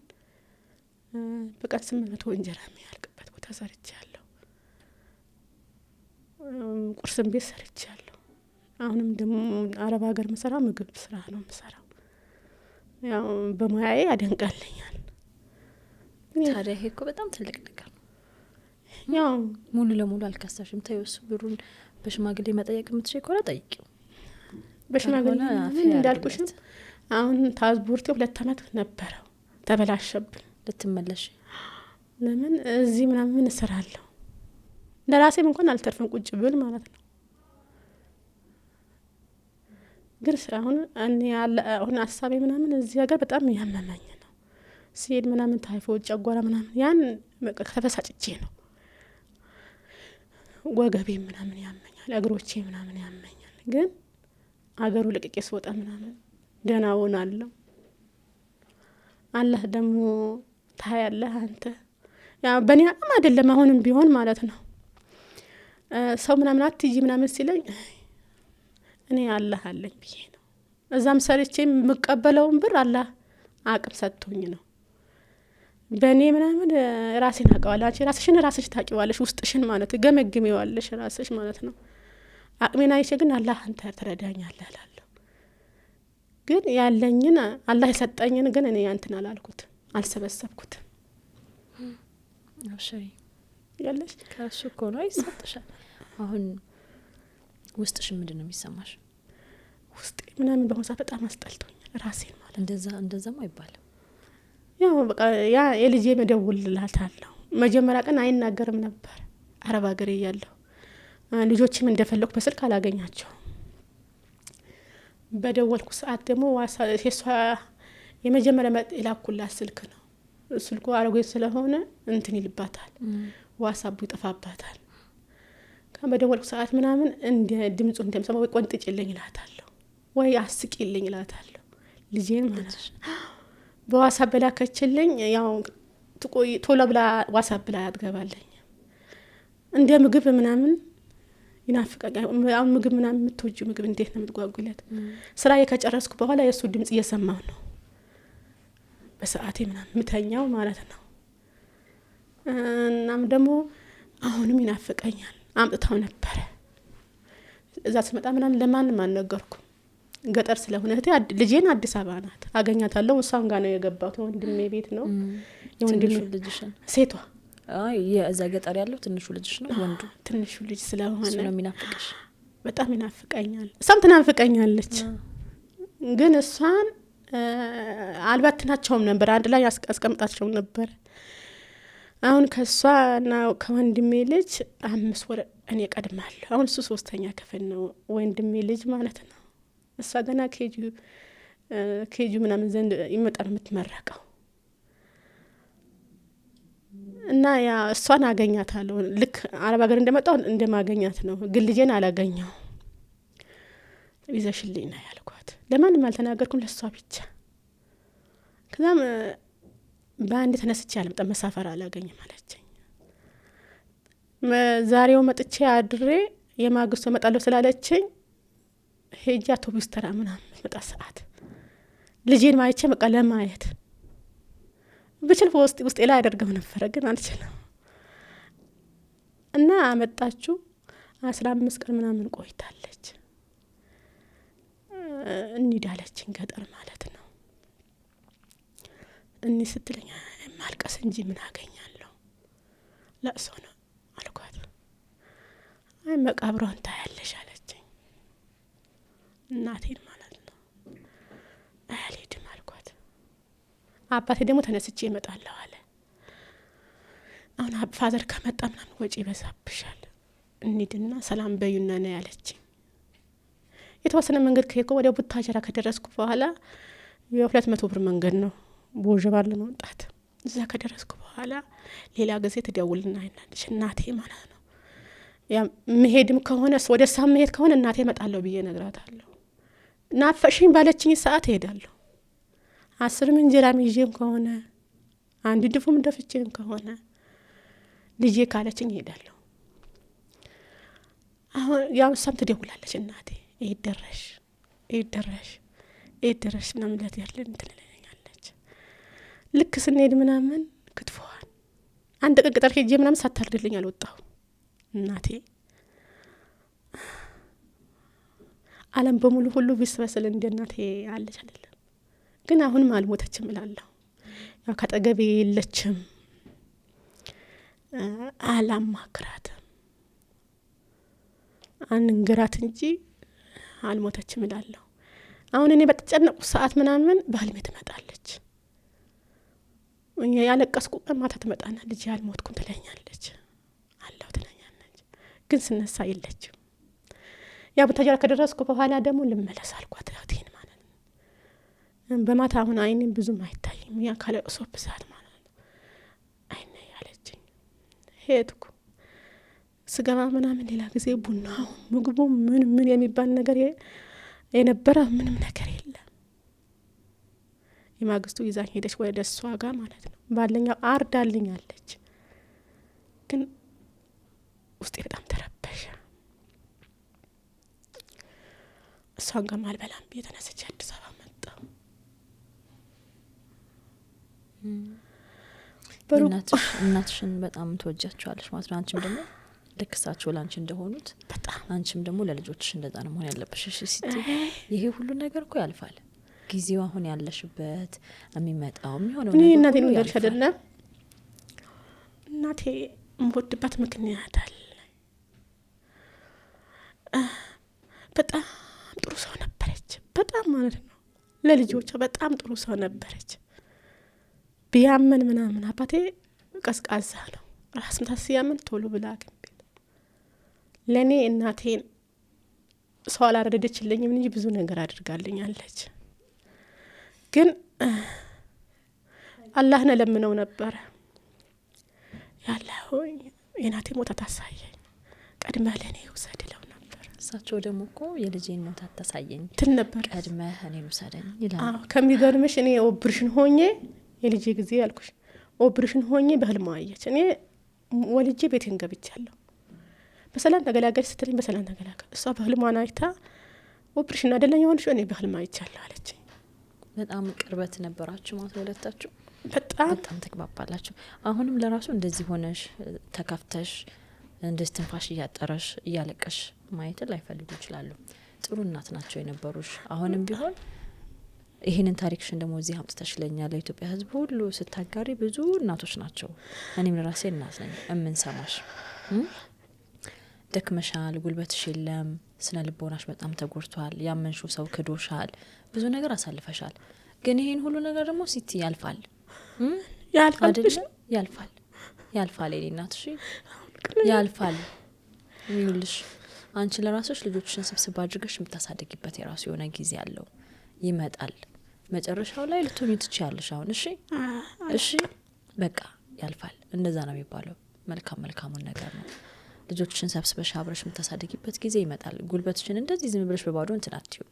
በቀን 800 እንጀራ የሚያልቅበት ቦታ ሰርቻለሁ ቁርስም ቤት ሰርቻለሁ አሁንም ደግሞ አረብ ሀገር መሰራ ምግብ ስራ ነው መሰራው ያው በሙያዬ ያደንቃልኛል ታዲያ ይሄ እኮ በጣም ትልቅ ነገር ነው ያው ሙሉ ለሙሉ አልከሳሽም ታዩስ ብሩን በሽማግሌ መጠየቅ የምትችይ ከሆነ ጠይቂው በሽማግሌ ምን እንዳልኩሽ አሁን ታዝቡርቴ 2 አመት ነበረው ተበላሸብኝ ልትመለሽ ለምን እዚህ ምናምን እሰራለሁ ለራሴም እንኳን አልተርፈም ቁጭ ብል ማለት ነው ግን አሁን እኔ አሁን ሀሳቤ ምናምን እዚህ ሀገር በጣም ያመመኝ ነው ሲሄድ ምናምን ታይፎይድ ጨጓራ ምናምን ያን ከተበሳጭቼ ነው ወገቤ ምናምን ያመኛል እግሮቼ ምናምን ያመኛል ግን አገሩ ለቅቄ ስወጣ ምናምን ደህና ሆናለሁ አላህ ደግሞ ታያለህ አንተ ያ በእኔ አቅም አይደለም አሁንም ቢሆን ማለት ነው ሰው ምናምን አትጂ ምናምን ሲለኝ እኔ አላህ አለኝ ብዬ ነው እዛም ሰርቼ የምቀበለውን ብር አላህ አቅም ሰጥቶኝ ነው በእኔ ምናምን ራሴን አውቀዋለሁ አንቺ ራስሽ ታውቂዋለሽ ውስጥሽን ማለት ገመግሜዋለሽ ራስሽ ማለት ነው አቅሜን አይቼ ግን አላህ አንተ ትረዳኛለህ እላለሁ ግን ያለኝን አላህ የሰጠኝን ግን እኔ አንተን አላልኩት አልሰበሰብኩት አብሽሪ ያለሽ ከሱ እኮ ነው ይሰጥሻል አሁን ውስጥሽ ምንድነው የሚሰማሽ ውስጤ ምናምን በሆነ በጣም አስጠልቶኛል ራሴን ማለት እንደዛም አይባልም ያው በቃ ያ የልጄ መደውልላታለሁ መጀመሪያ ቀን አይናገርም ነበር አረብ ሀገር እያለሁ ልጆችም እንደፈለኩ በስልክ አላገኛቸው በደወልኩ ሰዓት ደግሞ የሷ የመጀመሪያ መጥላኩላት ስልክ ነው ስልኩ አረጋይ ስለሆነ እንትን ይልባታል ዋትስአፕ ይጠፋባታል። ከመደወልኩ ሰዓት ምናምን እንደ ድምፁ እንደምሰማ ወይ ቆንጥጭልኝ እላታለሁ ወይ አስቂልኝ እላታለሁ። ልጄን ማለት በዋትስአፕ በላከችልኝ ያው ትቆይ ቶሎ ብላ ዋትስአፕ ላይ አትገባለኝ። እንደ ምግብ ምናምን ይናፍቀኛል። አሁን ምግብ ምናምን የምትወጂው ምግብ እንዴት ነው የምትጓጉለት? ስራዬ ከጨረስኩ በኋላ የእሱ ድምጽ እየሰማሁ ነው በሰዓቴ ምናምን ምተኛው ማለት ነው። እናም ደግሞ አሁንም ይናፍቀኛል። አምጥታው ነበረ እዛ ስመጣ ምናምን ለማንም አልነገርኩም። ገጠር ስለሆነ ልጄን አዲስ አበባ ናት አገኛታለሁ። እሷም ጋር ነው የገባሁት። ወንድሜ ቤት ነው የወንድሜ ልጅሽን ሴቷ የዛ ገጠር ያለው ትንሹ ልጅሽ ነው ወንዱ? ትንሹ ልጅ ስለሆነ ነው የሚናፍቅሽ? በጣም ይናፍቀኛል። እሷም ትናፍቀኛለች። ግን እሷን አልባትናቸውም ነበር፣ አንድ ላይ አስቀምጣቸው ነበር። አሁን ከሷና ከወንድሜ ልጅ 5 ወር እኔ ቀድማለሁ። አሁን እሱ 3ኛ ክፍል ነው ወንድሜ ልጅ ማለት ነው። እሷ ገና ኬጂ ምናምን ዘንድ ይመጣል የምትመረቀው። እና ያ እሷን አገኛታለሁ ልክ አረብ ሀገር እንደመጣው እንደማገኛት ነው። ግን ልጄን አላገኘው። ይዘሽልኝ ነው ያልኳት። ለማንም አልተናገርኩም፣ ለሷ ብቻ። ከዛም በአንድ ተነስቼ አልመጣም፣ መሳፈር አላገኝም አለችኝ። ዛሬው መጥቼ አድሬ የማግስቱ እመጣለሁ ስላለችኝ ሄጄ አውቶቡስ ተራ ምናምን መጣ ሰዓት ልጄን ማይቼ በቃ ለማየት ብችል ውስጤ ላይ አደርገው ነበር፣ ግን አልችልም። እና አመጣችሁ 15 ቀን ምናምን ቆይታለች። እንሂዳለችን ገጠር ማለት ነው። እኔ ስትለኝ ማልቀስ እንጂ ምን አገኛለሁ ለእሷ ነው አልኳት። አይ መቃብሯን ታያለሽ አለችኝ። እናቴን ማለት ነው። አልሄድም አልኳት። አባቴ ደግሞ ተነስቼ እመጣለሁ አለ። አሁን ፋዘር ከመጣ ምናምን ወጪ ይበዛብሻል፣ እንሂድና ሰላም በዩና ነው ያለችኝ። የተወሰነ መንገድ ከሄድኩ ወደ ቡታጀራ ከደረስኩ በኋላ የ200 ብር መንገድ ነው ቦጀባል ለመውጣት። እዛ ከደረስኩ በኋላ ሌላ ጊዜ ትደውልና አይናለሽ እናቴ ማለት ነው። ያ መሄድም ከሆነ ወደ እሷ መሄድ ከሆነ እናቴ እመጣለሁ ብዬ እነግራታለሁ። ናፈሽኝ ባለችኝ ሰዓት እሄዳለሁ። 10 እንጀራም ይዤም ከሆነ አንድ ድፉም ደፍቼም ከሆነ ልጄ ካለችኝ እሄዳለሁ። አሁን ያው እሷም ትደውላለች እናቴ ይደረሽ ምናምን ለት ያለን ትለኛለች። ልክ ስንሄድ ምናምን ክትፎዋን አንድ ቀን ቅጠር ሄጄ ምናምን ሳታርድልኝ አልወጣሁ። እናቴ ዓለም በሙሉ ሁሉ ቢስበስል እንደ እናቴ አለች አይደለም። ግን አሁንም አልሞተችም እላለሁ። ያው ከጠገቤ የለችም፣ አላማክራትም፣ አንንገራት እንጂ አልሞተችም እላለሁ። አሁን እኔ በተጨነቁ ሰዓት ምናምን ባልሜ ትመጣለች። እኛ ያለቀስኩ ቀን ማታ ትመጣና ልጅ ያልሞትኩም ትለኛለች፣ አላው ትለኛለች። ግን ስነሳ የለችም። ያ ቡታጀራ ከደረስኩ በኋላ ደግሞ ልመለስ አልኳት እህቴን ማለት ነው። በማታ አሁን አይኔም ብዙም አይታይም፣ ያ ካለቅሶ ብዛት ማለት ነው። አይኔ ያለችኝ ሄድኩ። ስገባ ምናምን ሌላ ጊዜ ቡናው ምግቡ ምን የሚባል ነገር የነበረ ምንም ነገር የለም። የማግስቱ ይዛኝ ሄደች ወደ እሷ ጋር ማለት ነው። ባለኛው አርዳልኛለች። ግን ውስጤ በጣም ተረበሸ። እሷን ጋር አልበላም ብዬ ተነስቼ አዲስ አበባ መጣሁ። እናትሽን በጣም ትወጃቸዋለሽ ማለት ነው። አንቺም ደግሞ ልክ እሳቸው ለአንቺ እንደሆኑት በጣም አንቺም ደግሞ ለልጆችሽ እንደዛ ነው መሆን ያለብሽ። እሺ ስትይ ይሄ ሁሉ ነገር እኮ ያልፋል። ጊዜው አሁን ያለሽበት የሚመጣው የሚሆነው ነገር እናቴ ነው ያልሽ አይደለም። እናቴ የምወድባት ምክንያት አለ። በጣም ጥሩ ሰው ነበረች፣ በጣም ማለት ነው። ለልጆቿ በጣም ጥሩ ሰው ነበረች። ቢያመን ምናምን አባቴ ቀዝቃዛ ነው። ራስ ምታት ሲያመን ቶሎ ብላ ግን ለእኔ እናቴን ሰው አላረደችልኝም እንጂ ብዙ ነገር አድርጋልኛለች። ግን አላህን ለምነው ነበረ። ያለ ሆይ የናቴ ሞት አታሳየኝ ቀድመህ ለኔ ውሰድለው ነበር። እሳቸው ደግሞ እኮ የልጄን ሞት አታሳየኝ ትል ነበር ቀድመህ እኔን ውሰደኝ ይላል። ከሚገርምሽ እኔ ኦፕሬሽን ሆኜ የልጄ ጊዜ ያልኩሽ ኦፕሬሽን ሆኜ በህልሟ አየች። እኔ ወልጄ ቤቴን ገብቻለሁ በሰላም ተገላገል ስትለኝ በሰላም ተገላገል። እሷ በህልሟ አይታ ኦፕሬሽን አይደለም የሆንሽ እኔ በህልም አይቻለሁ አለች። በጣም ቅርበት ነበራችሁ ማለት ወለታችሁ በጣም ተግባባላችሁ። አሁንም ለራሱ እንደዚህ ሆነሽ ተካፍተሽ እንደዚህ ትንፋሽ እያጠረሽ እያለቀሽ ማየት ላይፈልጉ ይችላሉ። ጥሩ እናት ናቸው የነበሩሽ። አሁንም ቢሆን ይሄንን ታሪክሽን ደግሞ እዚህ አምጥተሽ ለኛ ለኢትዮጵያ ሕዝብ ሁሉ ስታጋሪ ብዙ እናቶች ናቸው። እኔም ለራሴ እናት ነኝ እምንሰማሽ። ደክመሻል፣ ጉልበትሽ የለም፣ ስነ ልቦናሽ በጣም ተጎድቷል፣ ያመንሽው ሰው ክዶሻል፣ ብዙ ነገር አሳልፈሻል። ግን ይሄን ሁሉ ነገር ደግሞ ሲቲ ያልፋል ያልፋል ያልፋል የኔ እናት እሺ ያልፋል። ይኸውልሽ አንቺ ለራስሽ ልጆችሽን ስብስብ አድርገሽ የምታሳድጊበት የራሱ የሆነ ጊዜ አለው፣ ይመጣል። መጨረሻው ላይ ልትሆኚ ትችያለሽ። አሁን እሺ በቃ ያልፋል። እንደዛ ነው የሚባለው። መልካሙን ነገር ነው። ልጆችሽን ሰብስበሽ አብረሽ የምታሳድጊበት ጊዜ ይመጣል። ጉልበትሽን እንደዚህ ዝም ብለሽ በባዶ እንትን አትዩ።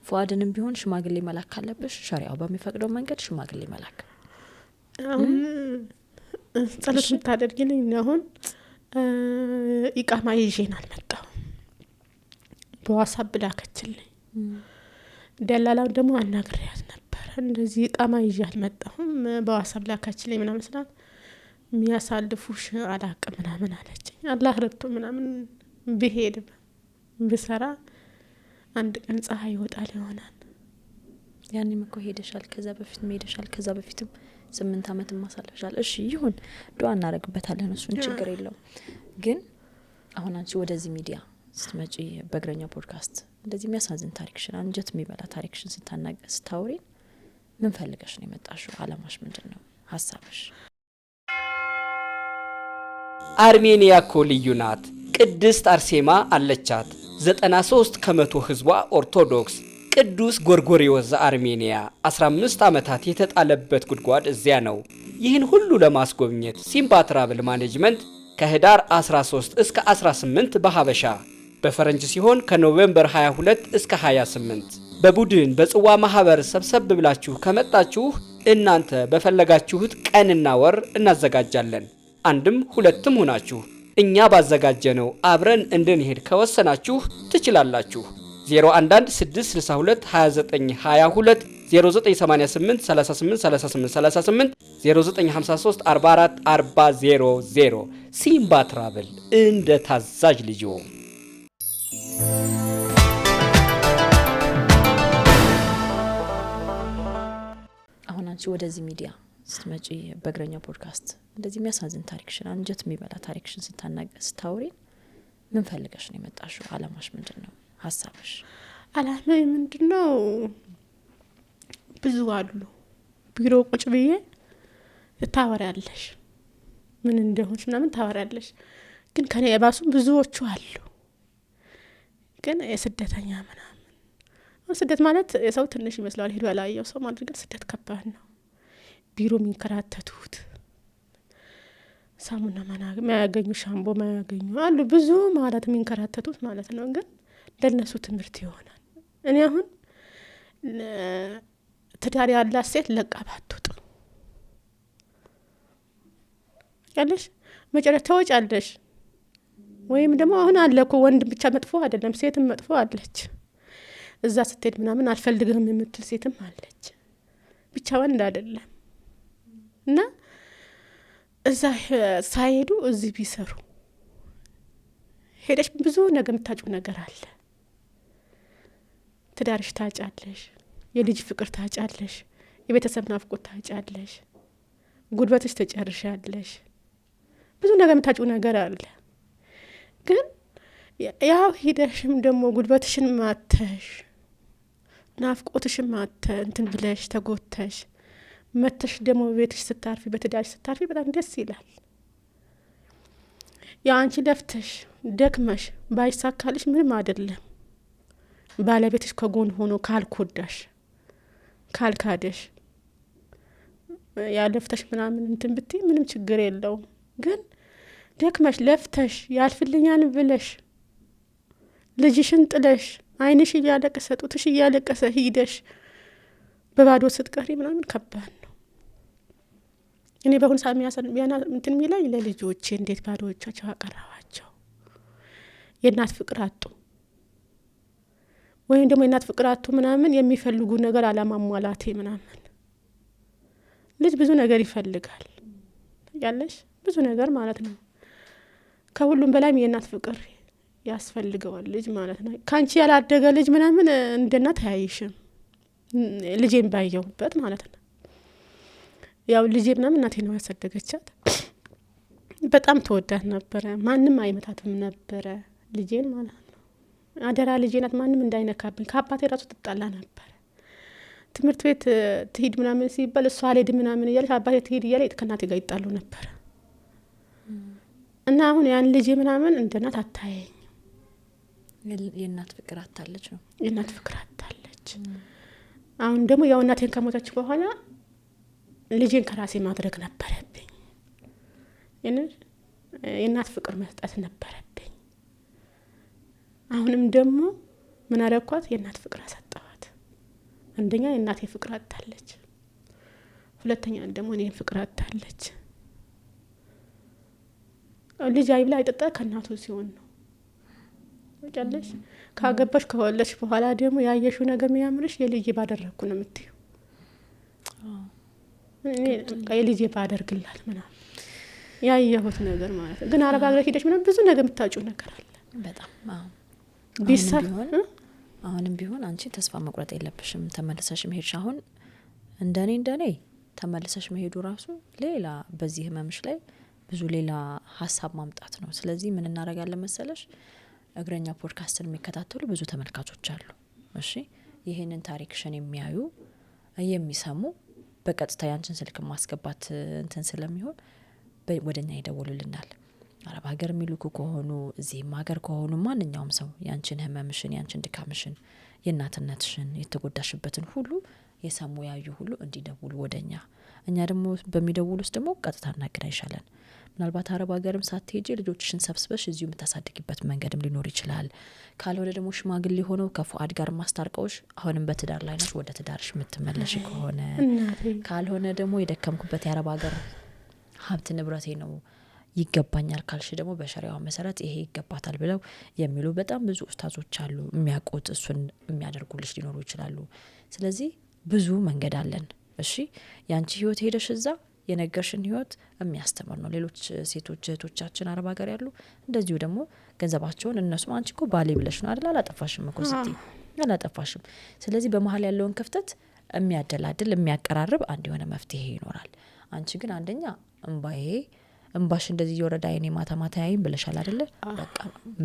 ፉአድንም ቢሆን ሽማግሌ መላክ ካለብሽ ሸሪዓው በሚፈቅደው መንገድ ሽማግሌ መላክ። ጸሎት የምታደርጊልኝ አሁን ኢቃማ ይዤን አልመጣሁም። በዋትስአፕ ላከችልኝ። ደላላው ደግሞ አናግሬያት ነበር። እንደዚህ ኢቃማ ይዤ አልመጣሁም በዋትስአፕ ላከችልኝ ምናምን ስላት የሚያሳልፉሽ አላቅም ምናምን አለችኝ። አላህ ረድቶ ምናምን ብሄድ ብሰራ አንድ ቀን ፀሐይ ይወጣል ይሆናል። ያኔም እኮ ሄደሻል፣ ከዛ በፊትም ሄደሻል፣ ከዛ በፊትም 8 አመት ማሳለፍሻል። እሺ ይሁን ዱአ እናደርግበታለን፣ እሱን ችግር የለው። ግን አሁን አንቺ ወደዚህ ሚዲያ ስትመጪ በእግረኛ ፖድካስት እንደዚህ የሚያሳዝን ታሪክሽን አንጀት የሚበላ ታሪክሽን ስታወሪ ምን ፈልገሽ ነው የመጣሽው? አላማሽ ምንድነው? ሀሳብሽ? አርሜኒያ እኮ ልዩ ናት። ቅድስት አርሴማ አለቻት። 93 ከመቶ ህዝቧ ኦርቶዶክስ። ቅዱስ ጎርጎሪዎስ ዘአርሜኒያ 15 ዓመታት የተጣለበት ጉድጓድ እዚያ ነው። ይህን ሁሉ ለማስጎብኘት ሲምባ ትራቭል ማኔጅመንት ከህዳር 13 እስከ 18 በሀበሻ በፈረንጅ ሲሆን ከኖቬምበር 22 እስከ 28 በቡድን በጽዋ ማህበር ሰብሰብ ብላችሁ ከመጣችሁ እናንተ በፈለጋችሁት ቀንና ወር እናዘጋጃለን። አንድም ሁለትም ሆናችሁ እኛ ባዘጋጀነው አብረን እንድንሄድ ከወሰናችሁ ትችላላችሁ። 011 662 2922 0988 38 38 38 0953 44 40 ሲምባ ትራቭል እንደ ታዛዥ ልጆ። አሁን አንቺ ወደዚህ ሚዲያ ስትመጪ በእግረኛ ፖድካስት እንደዚህ የሚያሳዝን ታሪክሽን አንጀት የሚበላ ታሪክሽን ስታወሪ ምን ፈልገሽ ነው የመጣሽው? አላማሽ ምንድነው? ሀሳብሽ? አላማዬ ምንድነው? ብዙ አሉ። ቢሮ ቁጭ ብዬ ታወሪያለሽ፣ ምን እንደሆንሽ ምናምን ታወሪያለሽ። ግን ከኔ የባሱ ብዙዎቹ አሉ። ግን የስደተኛ ምናምን ስደት ማለት የሰው ትንሽ ይመስላል ሄዶ ያላየው ሰው ማለት ግን ስደት ከባድ ነው። ቢሮ የሚንከራተቱት ሳሙና ማያገኙ ሻምቦ ማያገኙ አሉ ብዙ ማለት የሚንከራተቱት ማለት ነው። ግን ለነሱ ትምህርት ይሆናል። እኔ አሁን ትዳር ያላት ሴት ለቃ ባትወጥ ያለሽ መጨረሻ ተወጫለሽ። ወይም ደግሞ አሁን አለ እኮ ወንድ ብቻ መጥፎ አይደለም፣ ሴትም መጥፎ አለች። እዛ ስትሄድ ምናምን አልፈልግህም የምትል ሴትም አለች። ብቻ ወንድ አይደለም። እና እዛ ሳይሄዱ እዚህ ቢሰሩ ሄደሽ ብዙ ነገር የምታጩ ነገር አለ። ትዳርሽ ታጫለሽ፣ የልጅ ፍቅር ታጫለሽ፣ የቤተሰብ ናፍቆት ታጫለሽ፣ ጉልበትሽ ተጨርሻለሽ። ብዙ ነገር የምታጩ ነገር አለ። ግን ያው ሂደሽም ደግሞ ጉልበትሽን ማተሽ ናፍቆትሽን ማተ እንትን ብለሽ ተጎተሽ መተሽ ደግሞ ቤትሽ ስታርፊ በትዳርሽ ስታርፊ በጣም ደስ ይላል። ያ አንቺ ለፍተሽ ደክመሽ ባይሳካልሽ ምንም አይደለም። ባለቤትሽ ከጎን ሆኖ ካልኮዳሽ ካልካደሽ ያለፍተሽ ምናምን እንትን ብትይ ምንም ችግር የለውም። ግን ደክመሽ ለፍተሽ ያልፍልኛል ብለሽ ልጅሽን ጥለሽ አይንሽ እያለቀሰ ጡትሽ እያለቀሰ ሂደሽ በባዶ ስትቀሪ ምናምን ከባድ ነው። እኔ በአሁን ሰዓት ሚያና እንትን የሚለኝ ለልጆቼ እንዴት ባዶዎቻቸው አቀረባቸው። የእናት ፍቅር አጡ ወይም ደግሞ የእናት ፍቅር አጡ ምናምን የሚፈልጉ ነገር አላማሟላቴ ምናምን። ልጅ ብዙ ነገር ይፈልጋል ያለሽ ብዙ ነገር ማለት ነው። ከሁሉም በላይም የእናት ፍቅር ያስፈልገዋል ልጅ ማለት ነው። ካንቺ ያላደገ ልጅ ምናምን እንደናት አያይሽም። ልጄን ባየሁበት ማለት ነው። ያው ልጄ ምናምን እናቴ ነው ያሳደገቻት። በጣም ተወዳት ነበረ። ማንም አይመታትም ነበረ ልጄን ማለት ነው። አደራ ልጄ ናት ማንም እንዳይነካብኝ። ከአባቴ ራሱ ትጣላ ነበረ። ትምህርት ቤት ትሂድ ምናምን ሲባል እሷ አልሄድም ምናምን እያለች አባቴ ትሂድ እያለ ከእናቴ ጋር ይጣሉ ነበር። እና አሁን ያን ልጄ ምናምን እንደናት አታየኝ። የእናት ፍቅር አታለች ነው። የእናት ፍቅር አታለች። አሁን ደግሞ ያው እናቴን ከሞተች በኋላ ልጄን ከራሴ ማድረግ ነበረብኝ። የእናት ፍቅር መስጠት ነበረብኝ። አሁንም ደግሞ ምን አረኳት? የእናት ፍቅር አሰጠዋት። አንደኛ የእናቴ ፍቅር አታለች፣ ሁለተኛ ደግሞ እኔን ፍቅር አታለች። ልጅ አይብላ አይጠጣ ከእናቱ ሲሆን ነው ወጫለሽ። ካገባሽ ከወለድሽ በኋላ ደግሞ ያየሽው ነገር የሚያምርሽ የልጄ ባደረግኩ ነው የምትይው። እኔ የልጄ ባደርግላት ምናምን ያየሁት ነገር ማለት ነው። ግን አረብ ሀገር ሄደሽ ምናምን ብዙ ነገር የምታውቂው ነገር አለ በጣም አሁንም ቢሆን አንቺ ተስፋ መቁረጥ የለብሽም። ተመልሰሽ መሄድሽ አሁን እንደኔ ተመልሰሽ መሄዱ ራሱ ሌላ በዚህ ህመምሽ ላይ ብዙ ሌላ ሀሳብ ማምጣት ነው። ስለዚህ ምን እናደርጋለን መሰለሽ? እግረኛ ፖድካስትን የሚከታተሉ ብዙ ተመልካቾች አሉ። እሺ ይሄንን ታሪክሽን የሚያዩ የሚሰሙ በቀጥታ ያንቺን ስልክ ማስገባት እንትን ስለሚሆን ወደኛ ይደውሉልናል። አረብ ሀገር የሚልኩ ከሆኑ እዚህም ሀገር ከሆኑ ማንኛውም ሰው ያንቺን ህመምሽን ያንቺን ድካምሽን የእናትነትሽን የተጎዳሽበትን ሁሉ የሰሙ ያዩ ሁሉ እንዲደውሉ ወደኛ። እኛ ደግሞ በሚደውሉ ውስጥ ደግሞ ቀጥታ እናገናኝሻለን። ምናልባት አረብ ሀገርም ሳትሄጂ ልጆችሽን ሰብስበሽ እዚሁ የምታሳድጊበት መንገድም ሊኖር ይችላል። ካልሆነ ደግሞ ሽማግሌ ሆነው ከፉአድ ጋር ማስታርቀውሽ አሁንም በትዳር ላይ ነሽ ወደ ትዳርሽ የምትመለሽ ከሆነ፣ ካልሆነ ደግሞ የደከምኩበት የአረብ ሀገር ሀብት ንብረቴ ነው ይገባኛል ካልሽ ደግሞ በሸሪያው መሰረት ይሄ ይገባታል ብለው የሚሉ በጣም ብዙ ኡስታዞች አሉ። የሚያውቁት እሱን የሚያደርጉልሽ ሊኖሩ ይችላሉ። ስለዚህ ብዙ መንገድ አለን። እሺ ያንቺ ህይወት ሄደሽ እዛ የነገርሽን ህይወት የሚያስተምር ነው። ሌሎች ሴቶች እህቶቻችን አረብ ሀገር ያሉ እንደዚሁ ደግሞ ገንዘባቸውን እነሱም አንቺ እኮ ባሌ ብለሽ ነው አይደል? አላጠፋሽም እኮ ስትይ አላጠፋሽም። ስለዚህ በመሀል ያለውን ክፍተት የሚያደላድል የሚያቀራርብ አንድ የሆነ መፍትሄ ይኖራል። አንቺ ግን አንደኛ እንባሽ እንደዚህ እየወረደ አይኔ ማታ ማታ ያይም ብለሻል አይደለ? በቃ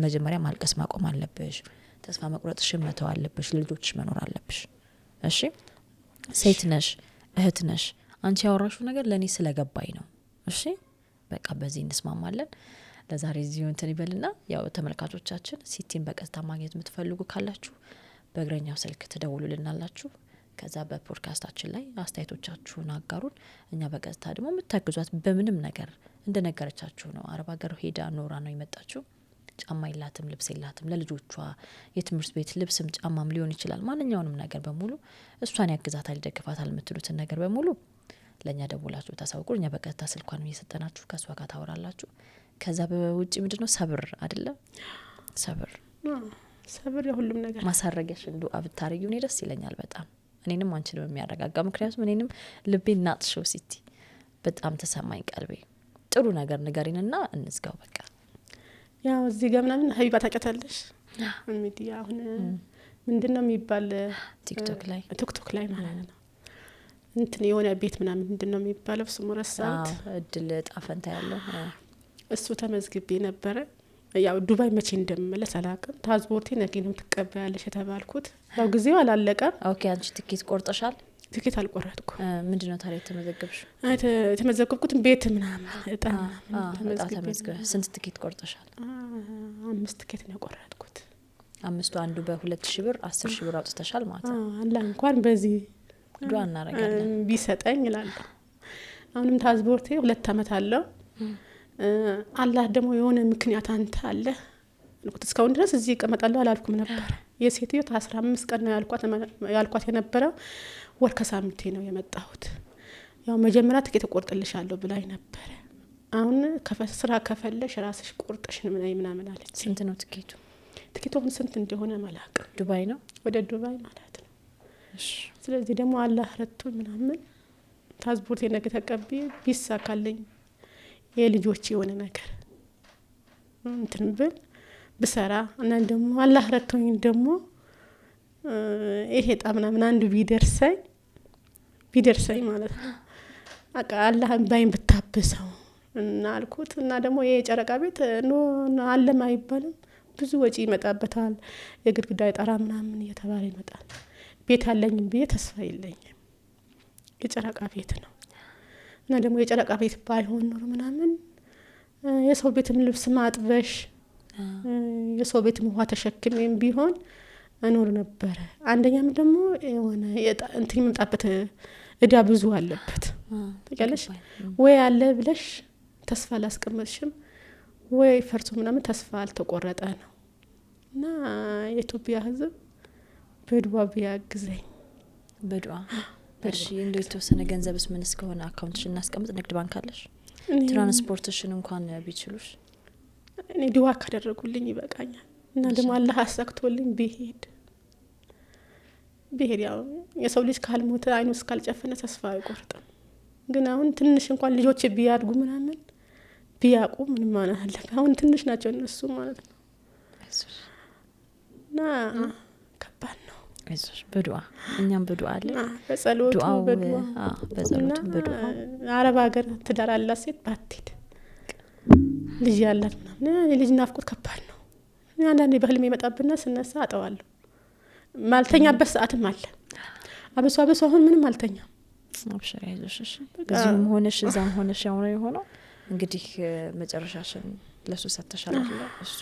መጀመሪያ ማልቀስ ማቆም አለብሽ። ተስፋ መቁረጥሽን መተው አለብሽ። ልጆችሽ መኖር አለብሽ። እሺ ሴት ነሽ፣ እህት ነሽ። አንቺ ያወራሽው ነገር ለኔ ስለገባኝ ነው። እሺ በቃ በዚህ እንስማማለን። ለዛሬ እዚሁ እንትን ይበልና ያው ተመልካቾቻችን ሲቲን በቀጥታ ማግኘት የምትፈልጉ ካላችሁ በእግረኛው ስልክ ትደውሉልናላችሁ። ከዛ በፖድካስታችን ላይ አስተያየቶቻችሁን አጋሩን። እኛ በቀጥታ ደግሞ የምታግዟት በምንም ነገር እንደነገረቻችሁ ነው። አረብ ሀገር ሄዳ ኖራ ነው የመጣችው። ጫማ የላትም፣ ልብስ የላትም። ለልጆቿ የትምህርት ቤት ልብስም ጫማም ሊሆን ይችላል። ማንኛውንም ነገር በሙሉ እሷን ያግዛታል፣ ይደግፋታል የምትሉትን ነገር በሙሉ ለእኛ ደውላችሁ ታሳውቁ። እኛ በቀጥታ ስልኳን እየሰጠናችሁ ከእሷ ጋር ታወራላችሁ። ከዛ በውጭ ምንድነው ሰብር አይደለም? ሰብር የሁሉም ነገር ማሳረጊያሽ እንዱ አብታረጊው እኔ ደስ ይለኛል በጣም። እኔንም አንቺንም የሚያረጋጋ ምክንያቱም እኔንም ልቤ ናጥሽው ሲቲ በጣም ተሰማኝ ቀልቤ። ጥሩ ነገር ንገሪንና እንዝጋው በቃ። ያው እዚህ ጋር ምናምን ሀቢባ ታውቂያታለሽ? ሚዲያ አሁን ምንድነው የሚባል ቲክቶክ ላይ ማለት ነው እንትን የሆነ ቤት ምናምን ምንድነው የሚባለው ስሙ ረሳሁት። እድል ጣፈንታ ያለው እሱ ተመዝግቤ ነበረ። ያው ዱባይ መቼ እንደምመለስ አላውቅም። ፓስፖርቴ ነገ ነው ትቀበያለሽ የተባልኩት። ያው ጊዜው አላለቀም። ኦኬ አንቺ ትኬት ቆርጠሻል? ትኬት አልቆረጥኩ። ምንድነው ታዲያ የተመዘገብሽ? የተመዘገብኩት ቤት ምናምን እጣ ተመዝገብ። ስንት ትኬት ቆርጠሻል? 5 ትኬት ነው ቆረጥኩት። 5ቱ አንዱ በ2000 ብር 10000 ብር አውጥተሻል ማለት ነው። አላ እንኳን በዚህ ዱአ እናረጋለን ቢሰጠኝ ይላል። አሁንም ፓስፖርቴ 2 አመት አለው። አላህ ደግሞ የሆነ ምክንያት አንተ አለ ልኩት እስካሁን ድረስ እዚህ እቀመጣለሁ አላልኩም ነበር የሴትዮ 15 ቀን ነው ያልኳት የነበረው ወር ከሳምንቴ ነው የመጣሁት ያው መጀመሪያ ትኬት ቆርጥልሻለሁ ብላኝ ነበር አሁን ከስራ ከፈለሽ ራስሽ ቆርጥሽ ምናምን አለች ስንት ነው ትኬቱ ትኬቱን ስንት እንደሆነ ማላቅ ዱባይ ነው ወደ ዱባይ ማለት ነው እሺ ስለዚህ ደግሞ አላህ ረድቶኝ ምናምን ፓስፖርት የነገ ተቀብዬ ቢሳካልኝ የልጆች የሆነ ነገር እንትን ብል ብሰራ እና ደግሞ አላህ ረድቶኝ ደግሞ ይሄ ጣምና አንዱ ቢደርሰኝ ማለት ነው አቃ አላህ ባይን ብታብሰው እና አልኩት እና ደግሞ የጨረቃ ቤት ነው አለም አይባልም ብዙ ወጪ ይመጣበታል የግድግዳ ጣራ ምናምን እየተባለ ይመጣል ቤት አለኝ ብዬ ተስፋ የለኝም የጨረቃ ቤት ነው እና ደግሞ የጨረቃ ቤት ባይሆን ኖር ምናምን የሰው ቤትም ልብስ ማጥበሽ የሰው ቤትም ውሃ ተሸክሜም ቢሆን እኖር ነበር አንደኛም ደግሞ የሆነ እንትን ይመጣበት እዳ ብዙ አለበት ተቀለሽ ወይ አለ ብለሽ ተስፋ ላስቀመጥሽም ወይ ፈርቶ ምናምን ተስፋ አልተቆረጠ ነው እና የኢትዮጵያ ህዝብ በዱዓ ቢያግዘኝ በዱዓ እሺ እንደው የተወሰነ ገንዘብስ ምን እስከሆነ አካውንትሽ እናስቀምጥ ንግድ ባንክ አለሽ ትራንስፖርትሽን እንኳን ቢችሉሽ እኔ ዱዓ ካደረጉልኝ ይበቃኛል እና ደግሞ አላህ አሳክቶልኝ ቢሄድ ያው የሰው ልጅ ካልሞተ አይኑ እስካልጨፈነ ተስፋ አይቆርጥም ግን አሁን ትንሽ እንኳን ልጆች ቢያድጉ ምናምን ቢያቁ ምን ማለት አለ አሁን ትንሽ ናቸው እነሱ ማለት ነው እና ከባድ ነው አይዞሽ በዱዓ እኛም በዱዓ አለ በጸሎት በዱዓ አረብ ሀገር ትዳር አላት ሴት ባትሄድ ልጅ ያላት ምናምን ልጅ ናፍቆት ከባድ ነው አንዳንዴ በህልም ይመጣብና ስነሳ አጠዋለሁ ማልተኛበት ሰዓትም አለ አበሷ አሁን ምንም አልተኛም አብሽር አይዞሽ እሺ እዚህም ሆነሽ እዛም ሆነሽ ያው ነው የሆነው እንግዲህ መጨረሻሽን ለሱ ሰተሻል አይደል እሱ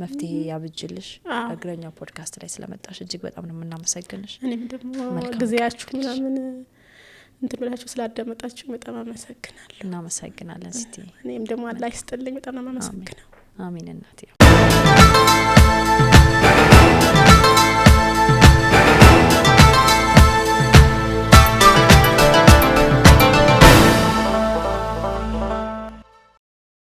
መፍትሄ ያብጅልሽ እግረኛው ፖድካስት ላይ ስለመጣሽ እጅግ በጣም ነው እናመሰግንሽ እኔም ደግሞ ጊዜያችሁ ምናምን እንት ብላችሁ ስላዳመጣችሁ በጣም አመሰግናለሁ እናመሰግናለን ሲቲ እኔም ደግሞ አላህ ይስጥልኝ በጣም ነው የማመሰግነው አሜን እናቴ